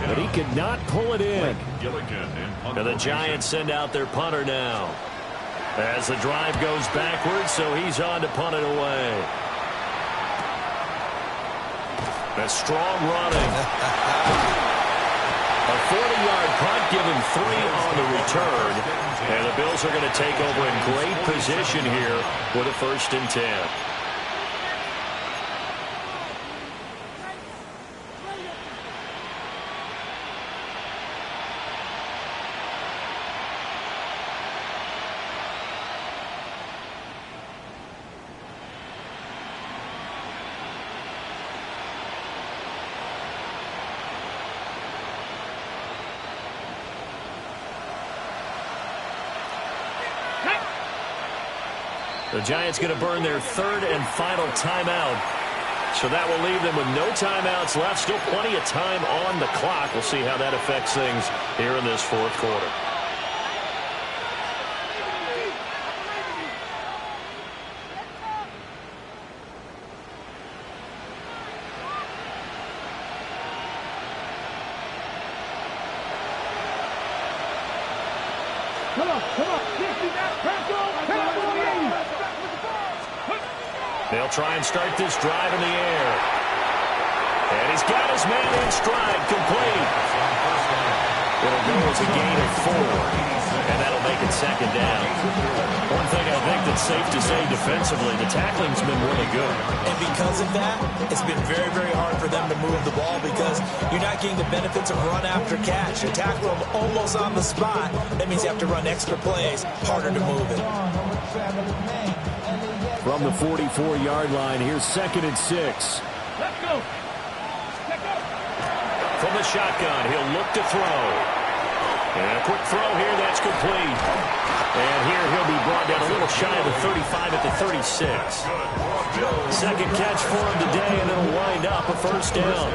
but he could not pull it in. And the Giants send out their punter now. As the drive goes backwards, so he's on to punt it away. A strong running. A 40-yard punt, given 3 on the return. And the Bills are going to take over in great position here with a 1st and 10. The Giants going to burn their 3rd and final timeout. So that will leave them with no timeouts left. Still plenty of time on the clock. We'll see how that affects things here in this fourth quarter. Come on. 60 that pencil. They'll try and start this drive in the air. And he's got his man in stride, complete. It'll go as a gain of 4, and that'll make it second down. One thing I think the it's safe to say defensively the tackling's been really good. And because of that, it's been very, very hard for them to move the ball because you're not getting the benefits of run after catch. You tackle them almost on the spot. That means you have to run extra plays, harder to move it. From the 44-yard line, here's 2nd and 6. Let's go. Let's go. From the shotgun, he'll look to throw. And a quick throw here, that's complete. And here he'll be brought down a little shy of the 35 at the 36. Second catch for him today, and it'll wind up a first down.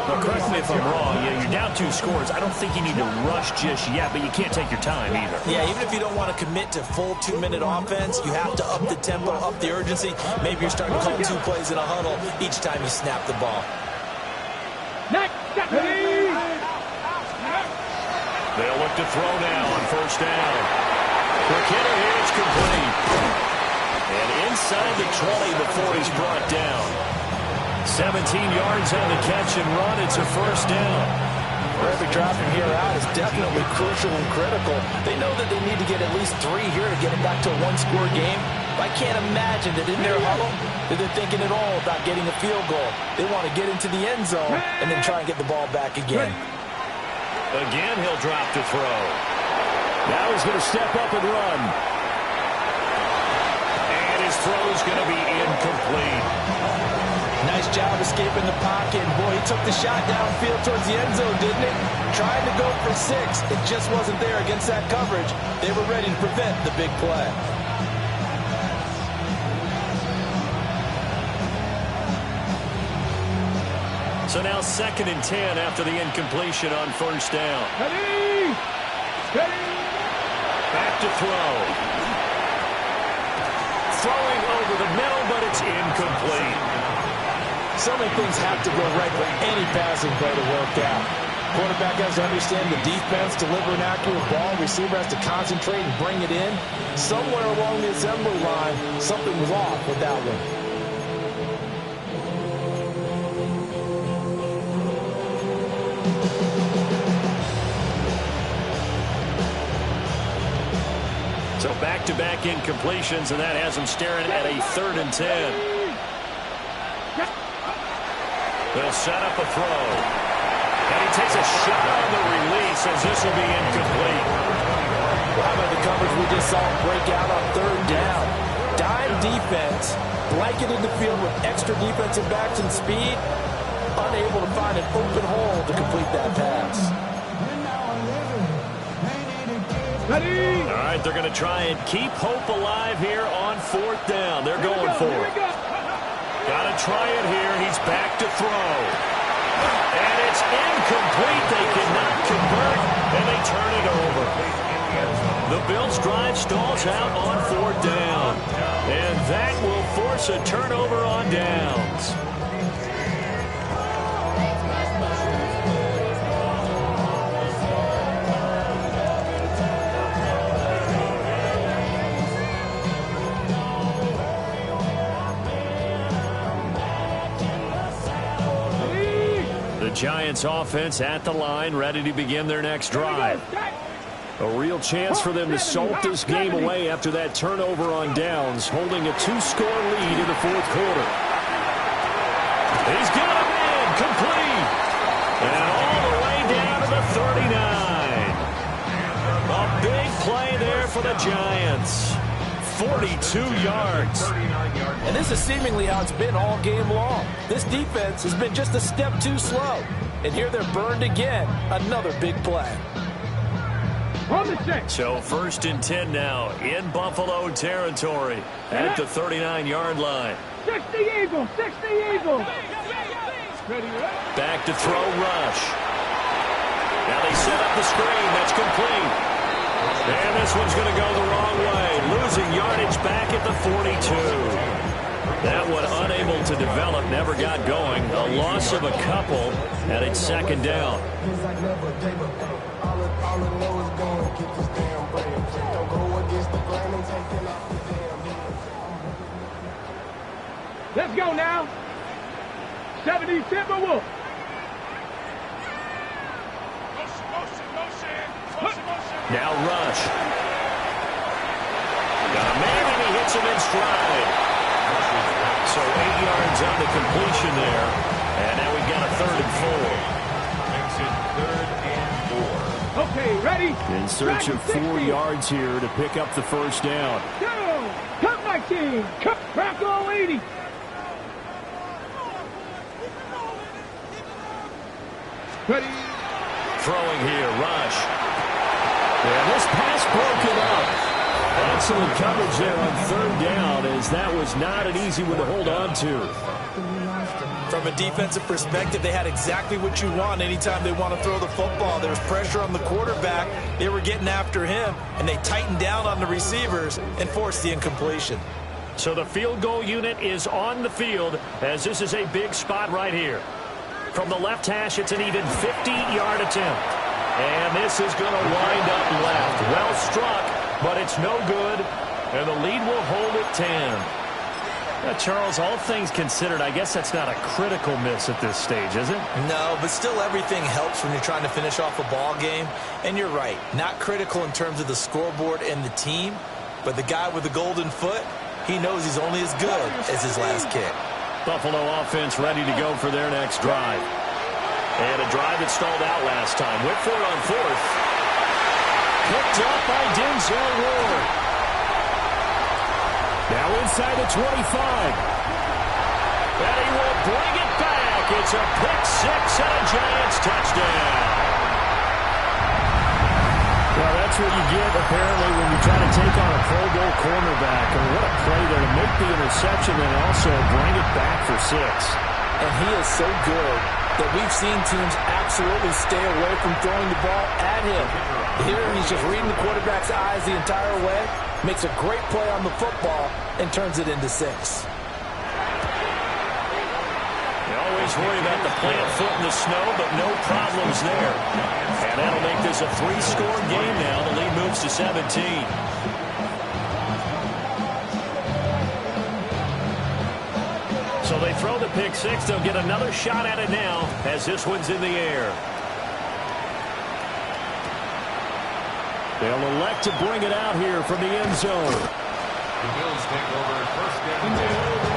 Now, correct me if I'm wrong. Yeah, you're down 2 scores. I don't think you need to rush just yet, but you can't take your time either. Yeah, even if you don't want to commit to full 2-minute offense, you have to up the tempo, up the urgency. Maybe you're starting to call 2 plays in a huddle each time you snap the ball. They'll look to throw now on first down. Quick hitter here, it's complete. And inside the 20 before he's brought down. 17 yards on the catch and run. It's a first down. Every drive from here out is definitely crucial and critical. They know that they need to get at least 3 here to get it back to a 1-score game. I can't imagine that in their huddle that they're thinking at all about getting a field goal. They want to get into the end zone and then try and get the ball back again. Again, he'll drop to throw. Now he's going to step up and run. And his throw's going to be incomplete. Nice job escaping the pocket. Boy, he took the shot downfield towards the end zone, didn't he? Trying to go for 6. It just wasn't there against that coverage. They were ready to prevent the big play. So now 2nd and 10 after the incompletion on first down. Ready. Ready. Back to throw. Throwing over the middle, but it's incomplete. So many things have to go right for any passing play to work out. Quarterback has to understand the defense, deliver an accurate ball. Receiver has to concentrate and bring it in. Somewhere along the assembly line, something was off with that one. So back-to-back incompletions, and that has him staring at a 3rd and 10. They'll set up a throw. And he takes a shot on the release as this will be incomplete. How about the coverage we just saw break out on 3rd down? Dime defense, blanketed the field with extra defensive backs and speed, unable to find an open hole to complete that pass. Ready. All right, they're going to try and keep hope alive here on 4th down. They're going for it. Got to try it here. He's back to throw. And it's incomplete. They cannot convert, and they turn it over. The Bills' drive stalls out on 4th down. And that will force a turnover on downs. The Giants offense at the line, ready to begin their next drive. A real chance for them to salt this game away after that turnover on downs, holding a 2-score lead in the 4th quarter. He's got him in, complete. And all the way down to the 39. A big play there for the Giants. 42 yards. And this is seemingly how it's been all game long. This defense has been just a step too slow. And here they're burned again. Another big play. So 1st and 10 now in Buffalo territory at the 39-yard line. 60 Eagles, 60 Eagles. Back to throw rush. Now they set up the screen. That's complete. And this one's going to go the wrong way. Losing yardage back at the 42. That one unable to develop, never got going. A loss of a couple, and it's 2nd down. Let's go now. 70 Timberwolves. Now rush. Got a man, and he gets him in stride. So 8 yards on the completion there. And now we've got a 3rd and 4. Okay, ready? In search of 4 yards here to pick up the first down. Go! Cut my team! Cut! Crack all 80! Ready? Throwing here, Rush. And this pass broken up. Excellent coverage there on 3rd down, as that was not an easy one to hold on to. From a defensive perspective, they had exactly what you want anytime they want to throw the football. There was pressure on the quarterback. They were getting after him, and they tightened down on the receivers and forced the incompletion. So the field goal unit is on the field, as this is a big spot right here. From the left hash, it's an even 50-yard attempt. And this is going to wind up left. Well struck, but it's no good. And the lead will hold at 10. Charles, all things considered, I guess that's not a critical miss at this stage, is it? No, but still everything helps when you're trying to finish off a ball game. And you're right, not critical in terms of the scoreboard and the team. But the guy with the golden foot, he knows he's only as good as his last kick. Buffalo offense ready to go for their next drive. And a drive that stalled out last time. Went for it on 4th. Picked up by Denzel Ward. Now inside the 25. And he will bring it back. It's a pick 6 and a Giants touchdown. Well, that's what you get, apparently, when you try to take on a Pro Bowl cornerback. I mean, what a play there to make the interception and also bring it back for 6. And he is so good that we've seen teams absolutely stay away from throwing the ball at him. Here, he's just reading the quarterback's eyes the entire way, makes a great play on the football, and turns it into 6. You always worry about the plant foot in the snow, but no problems there. And that'll make this a 3-score game now. The lead moves to 17. So they throw the pick 6. They'll get another shot at it now as this one's in the air. They'll elect to bring it out here from the end zone. The Bills take over 1st and 10.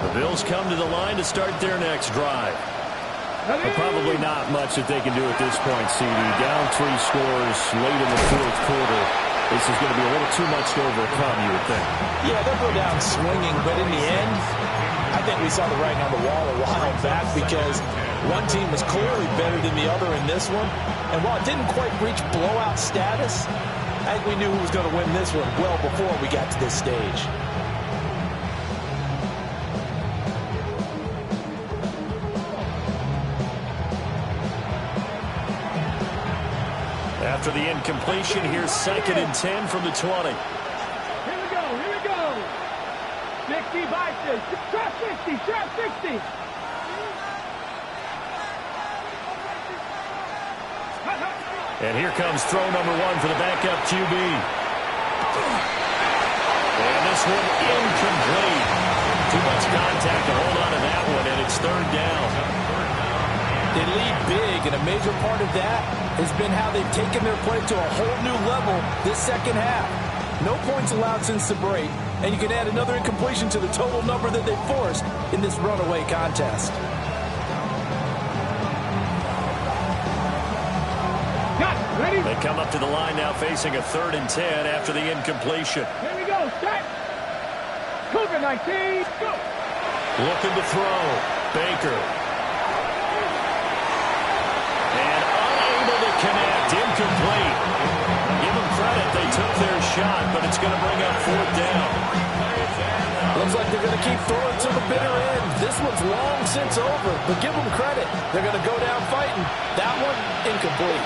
The Bills come to the line to start their next drive. But probably not much that they can do at this point, CD. Down 3 scores late in the 4th quarter. This is going to be a little too much to overcome, you would think. Yeah, they'll go down swinging, but in the end, I think we saw the writing on the wall a while back because one team was clearly better than the other in this one. And while it didn't quite reach blowout status, I think we knew who was going to win this one well before we got to this stage. After the incompletion, here's 2nd and 10 from the 20. Here we go. 60 by 60. Trap 60, trap 60. And here comes throw number 1 for the backup QB. And this one incomplete. Too much contact to hold on to that one, and it's 3rd down. They lead big, and a major part of that has been how they've taken their play to a whole new level this second half. No points allowed since the break, and you can add another incompletion to the total number that they forced in this runaway contest. Ready? They come up to the line now facing a 3rd and 10 after the incompletion. Here we go. Set. COVID-19. Go. Looking to throw. Baker. And unable to connect. Incomplete. Give them credit. They took their shot, but it's going to bring up 4th down. Looks like they're going to keep throwing to the bitter end. This one's long since over, but give them credit. They're going to go down fighting. That one, incomplete.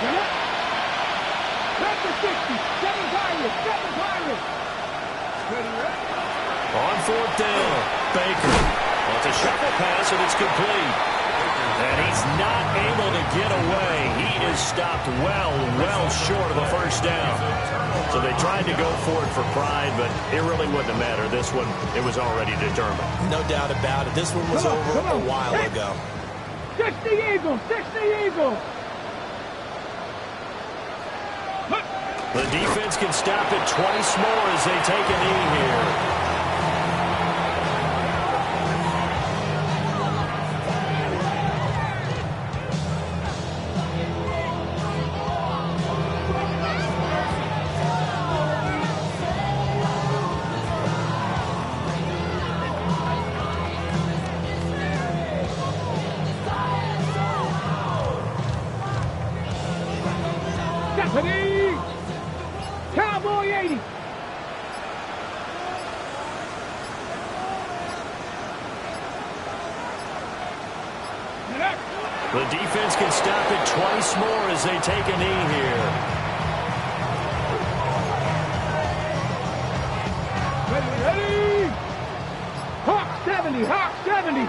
Back to 60. 7 Pirates. On 4th down, Baker. A It's a shuffle pass, and it's complete. And he's not able to get away. He is stopped well short of a first down. So they tried to go for it for pride, but it really wouldn't have mattered. This one, it was already determined. No doubt about it. This one was over a while ago. 60 Eagles, 60 Eagles. The defense can stop it twice more as they take a knee here. Stephanie! Cowboy 80! The defense can stop it twice more as they take a knee here. Ready! Hawk 70! Hawk 70!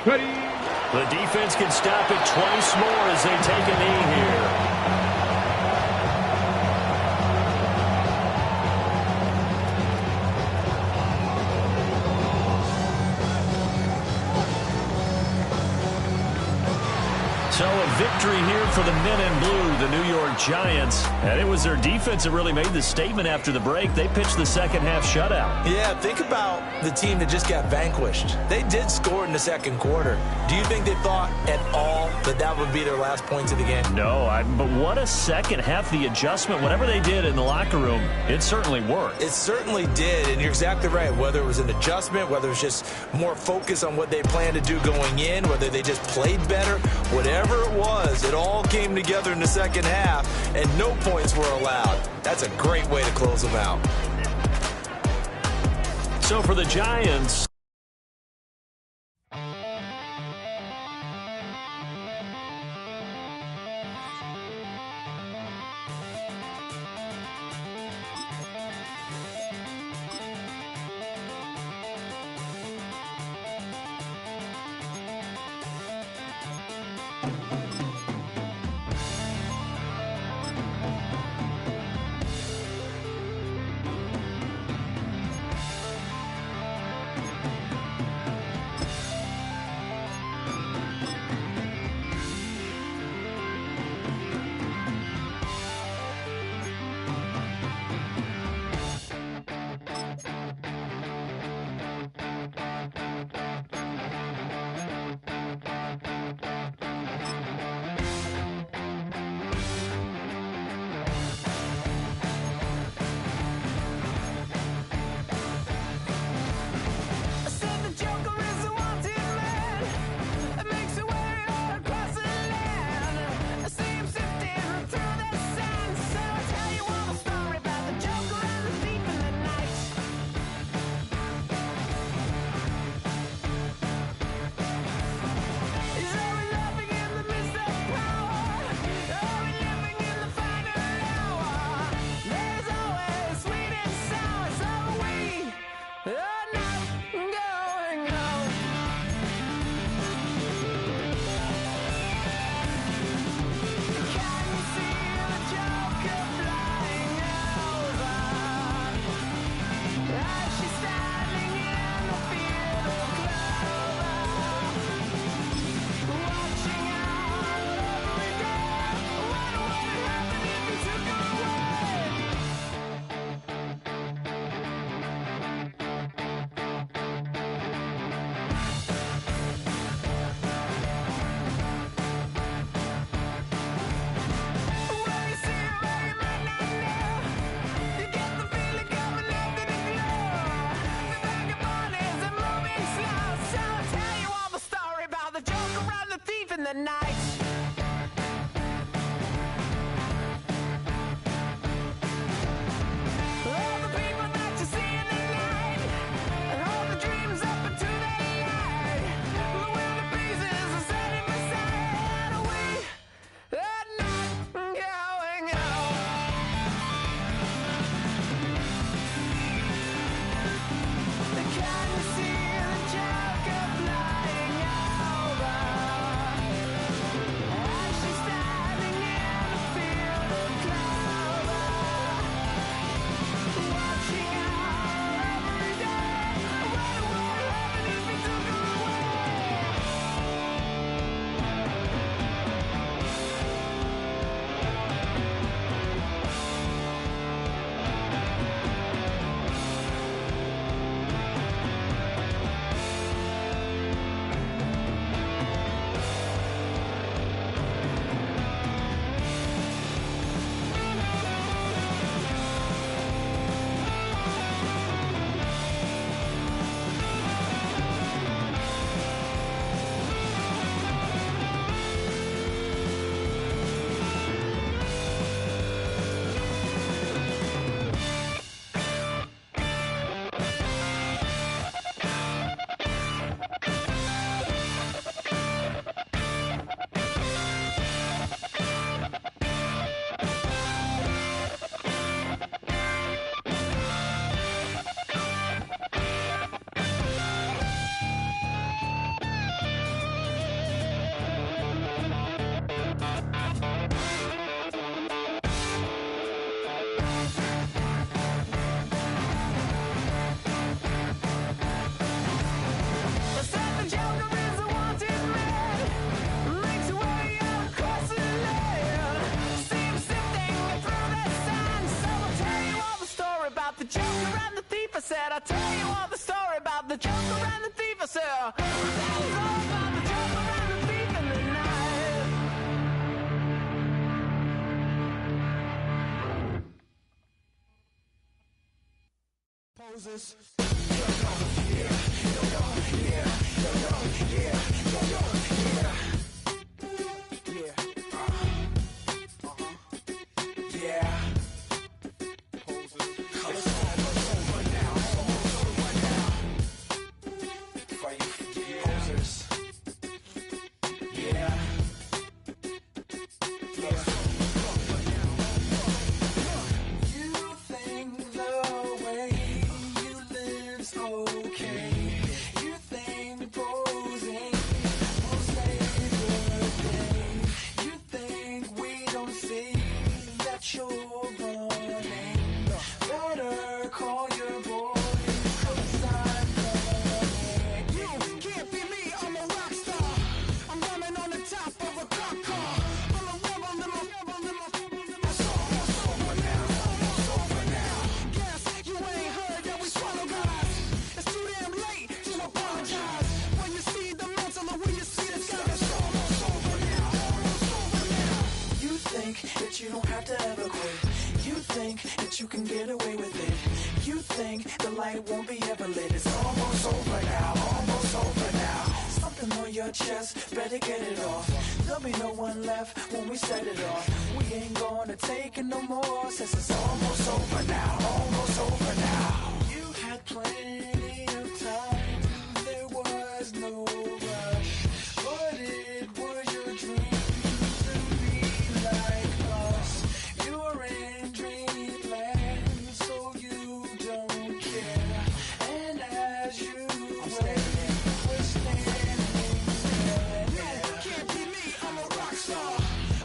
Ready! The defense can stop it twice more as they take a knee here. So a victory here for the men in blue, the New York Giants. And it was their defense that really made the statement after the break. They pitched the second half shutout. Yeah, think about the team that just got vanquished. They did score in the second quarter. Do you think they thought at all that that would be their last points of the game? No, but what a second half. The adjustment, whatever they did in the locker room, it certainly worked. It certainly did, and you're exactly right. Whether it was an adjustment, whether it was just more focus on what they planned to do going in, whether they just played better, whatever it was, it all came together in the second half, and no points were allowed. That's a great way to close them out. So for the Giants, the Joker and the thief. I said, I'll tell you all the story about the Joker and the thief. I said, that was all about the Joker and the thief in the night. Poses. Better get it off. There'll be no one left when we set it off. We ain't gonna take it no more, since it's almost over now. Almost over now. You had plenty of time. There was no rush, but it was your dream to be like us. You're in dreamland, so you don't care. And as you wait, we're standing.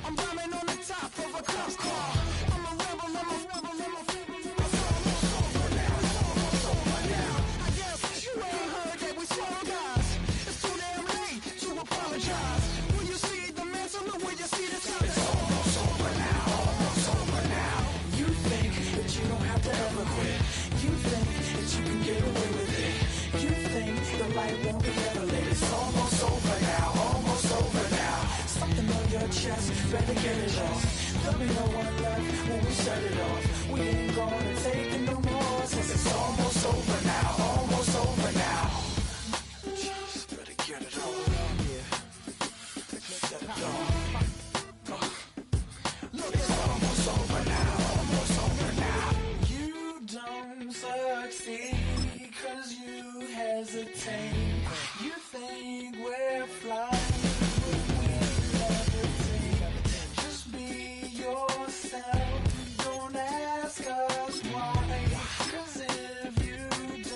I'm rhyming on the top of a cop car. I'm a rebel, I'm a rebel, I'm a rebel. It's almost over now, it's almost over now. I guess you ain't heard that we swallow guys. It's too damn late to apologize. When you see the mantle, or when you see the sky, it's almost over now, almost over now. You think that you don't have to ever quit. You think that you can get away with it. You think the light won't be ever lit. It's almost over now, almost over now. Something on your chest, better get it off. There'll be no one left when we set it off. We ain't gonna take it no more, since it's almost over now, almost over now. Just better get it off. Yeah. Set it off. Look, it's almost over now, almost over now. You don't succeed, cause you hesitate. You think we're flying. Yourself, don't ask us why, cause if you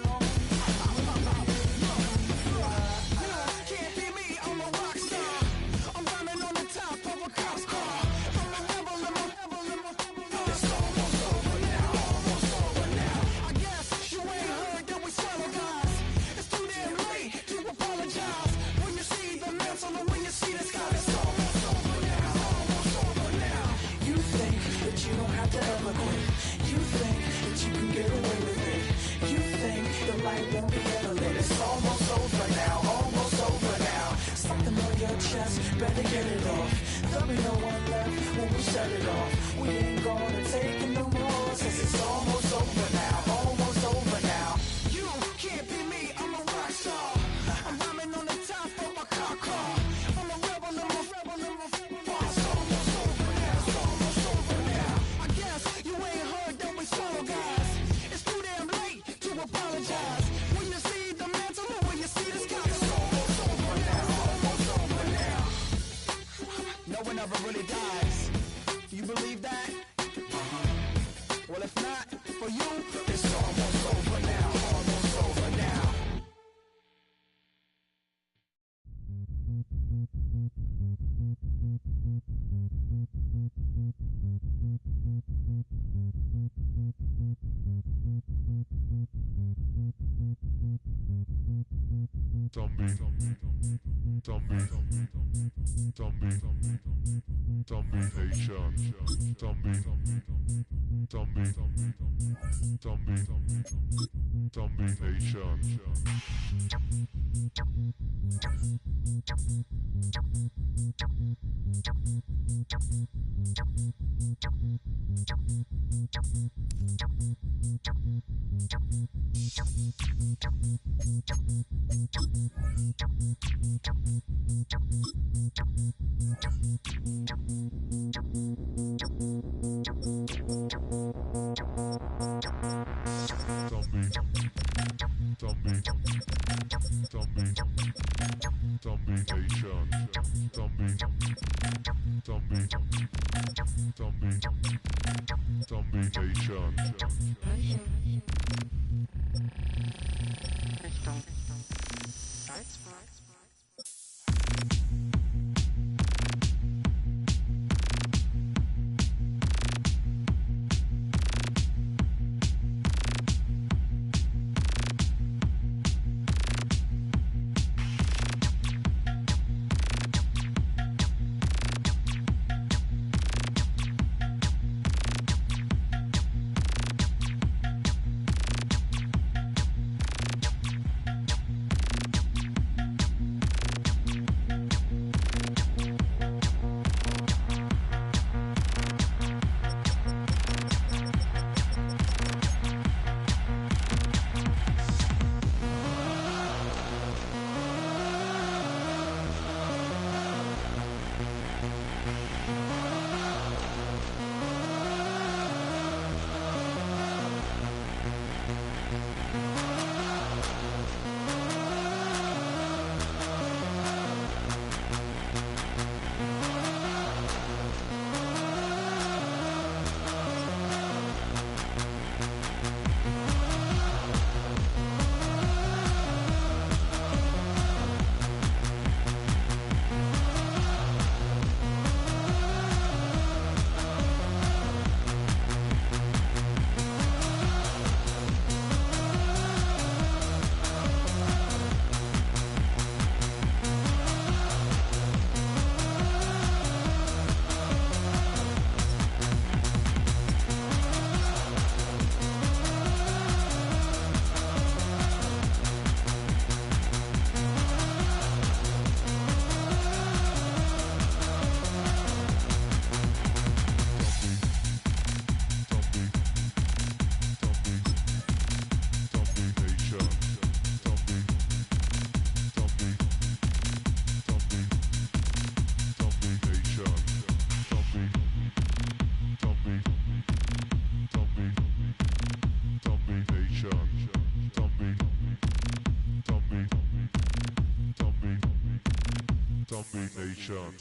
don't, you can't be me, I'm a rock star. I'm rhyming on the top of a cop's car. I'm a rebel, I'm a rebel, I'm a rebel. It's almost over now, almost over now. I guess you ain't heard that we swallow guys. It's too damn late to apologize. When you see the mantle or when you see the sky, it's almost over now, almost over now. You think that you don't have to ever quit. You think that you can get away with it. You think the light won't be ever lit. It's almost over now, almost over now. Something on your chest, better get it off. There'll be no one left when we set it off. We ain't gonna take it no more, since it's almost over now, almost over now. You can't be me, I'm a rock star. I'm rhyming on the top of my car. I'm a rebel, I'm a rebel, I'm a rebel. It's almost over now, it's almost over now. I guess you ain't heard that we swallow guys. It's too damn late to apologize. When you see the mantle or when you see the sky, it's almost over now, almost over now. No one ever really dies. Do you believe that? Well, if not, for you, it's almost over now, almost over now. Zombie nation, zombie Zombie Nation.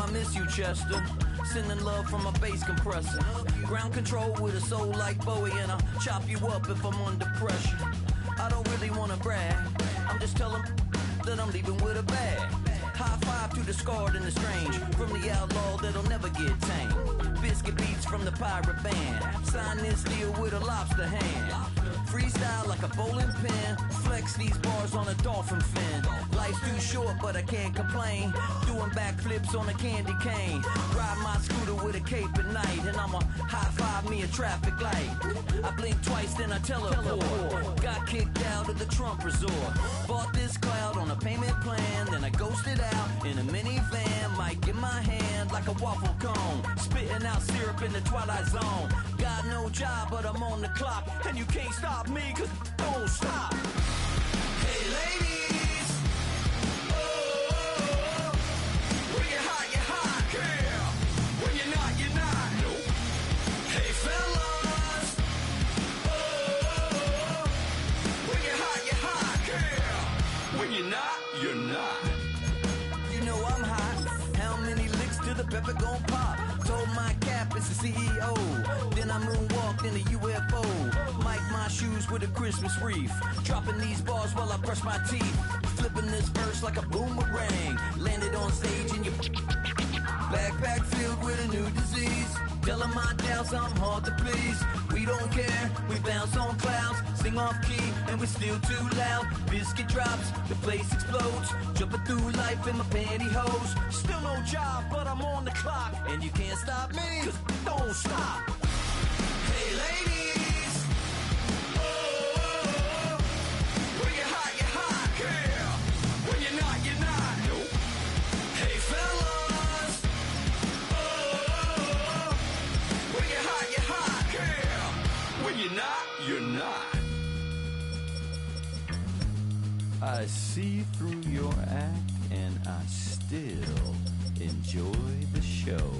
I miss you, Chester. Sending love from a bass compressor. Ground control with a soul like Bowie, and I'll chop you up if I'm under pressure. I don't really wanna brag, I'm just telling that I'm leaving with a bag. High five to the scarred and the strange, from the outlaw that'll never get tamed. Biscuit beats from the pirate band, sign this deal with a lobster hand. Freestyle like a bowling pin, flex these bars on a dolphin fin. Life's too short but I can't complain, doing backflips on a candy cane. Ride my scooter with a cape at night, and I'ma high five me a traffic light. I blink twice then I teleport, got kicked out of the Trump resort. Bought this cloud on a payment plan, then I ghosted out in a minivan. Mic in my hand like a waffle cone, spitting out syrup in the twilight zone. Got no job but I'm on the clock, and you can't stop me cause don't stop. Hey ladies, oh, when you're hot, girl. When you're not, nope. Hey fellas, oh, when you're hot, girl. When you're not, you're not. You know I'm hot. How many licks till the pepper gon' pop? Told my cap it's the CEO. Then I moonwalked in a UFO. Mic my shoes with a Christmas wreath. Dropping these bars while I brush my teeth. Flipping this verse like a boomerang. Landed on stage in your backpack filled with a new disease. Telling my doubts I'm hard to please. We don't care, we bounce on clouds. Sing off key and we're still too loud. Biscuit drops, the place explodes. Jumping through life in my pantyhose. Still no job, but I'm on the clock. And you can't stop me, cause don't stop. Hey ladies, oh, when you're hot, girl. When you're not, nope. Hey fellas, oh, when you're hot, girl. When you're not, you're not. I see through your act and I still enjoy the show.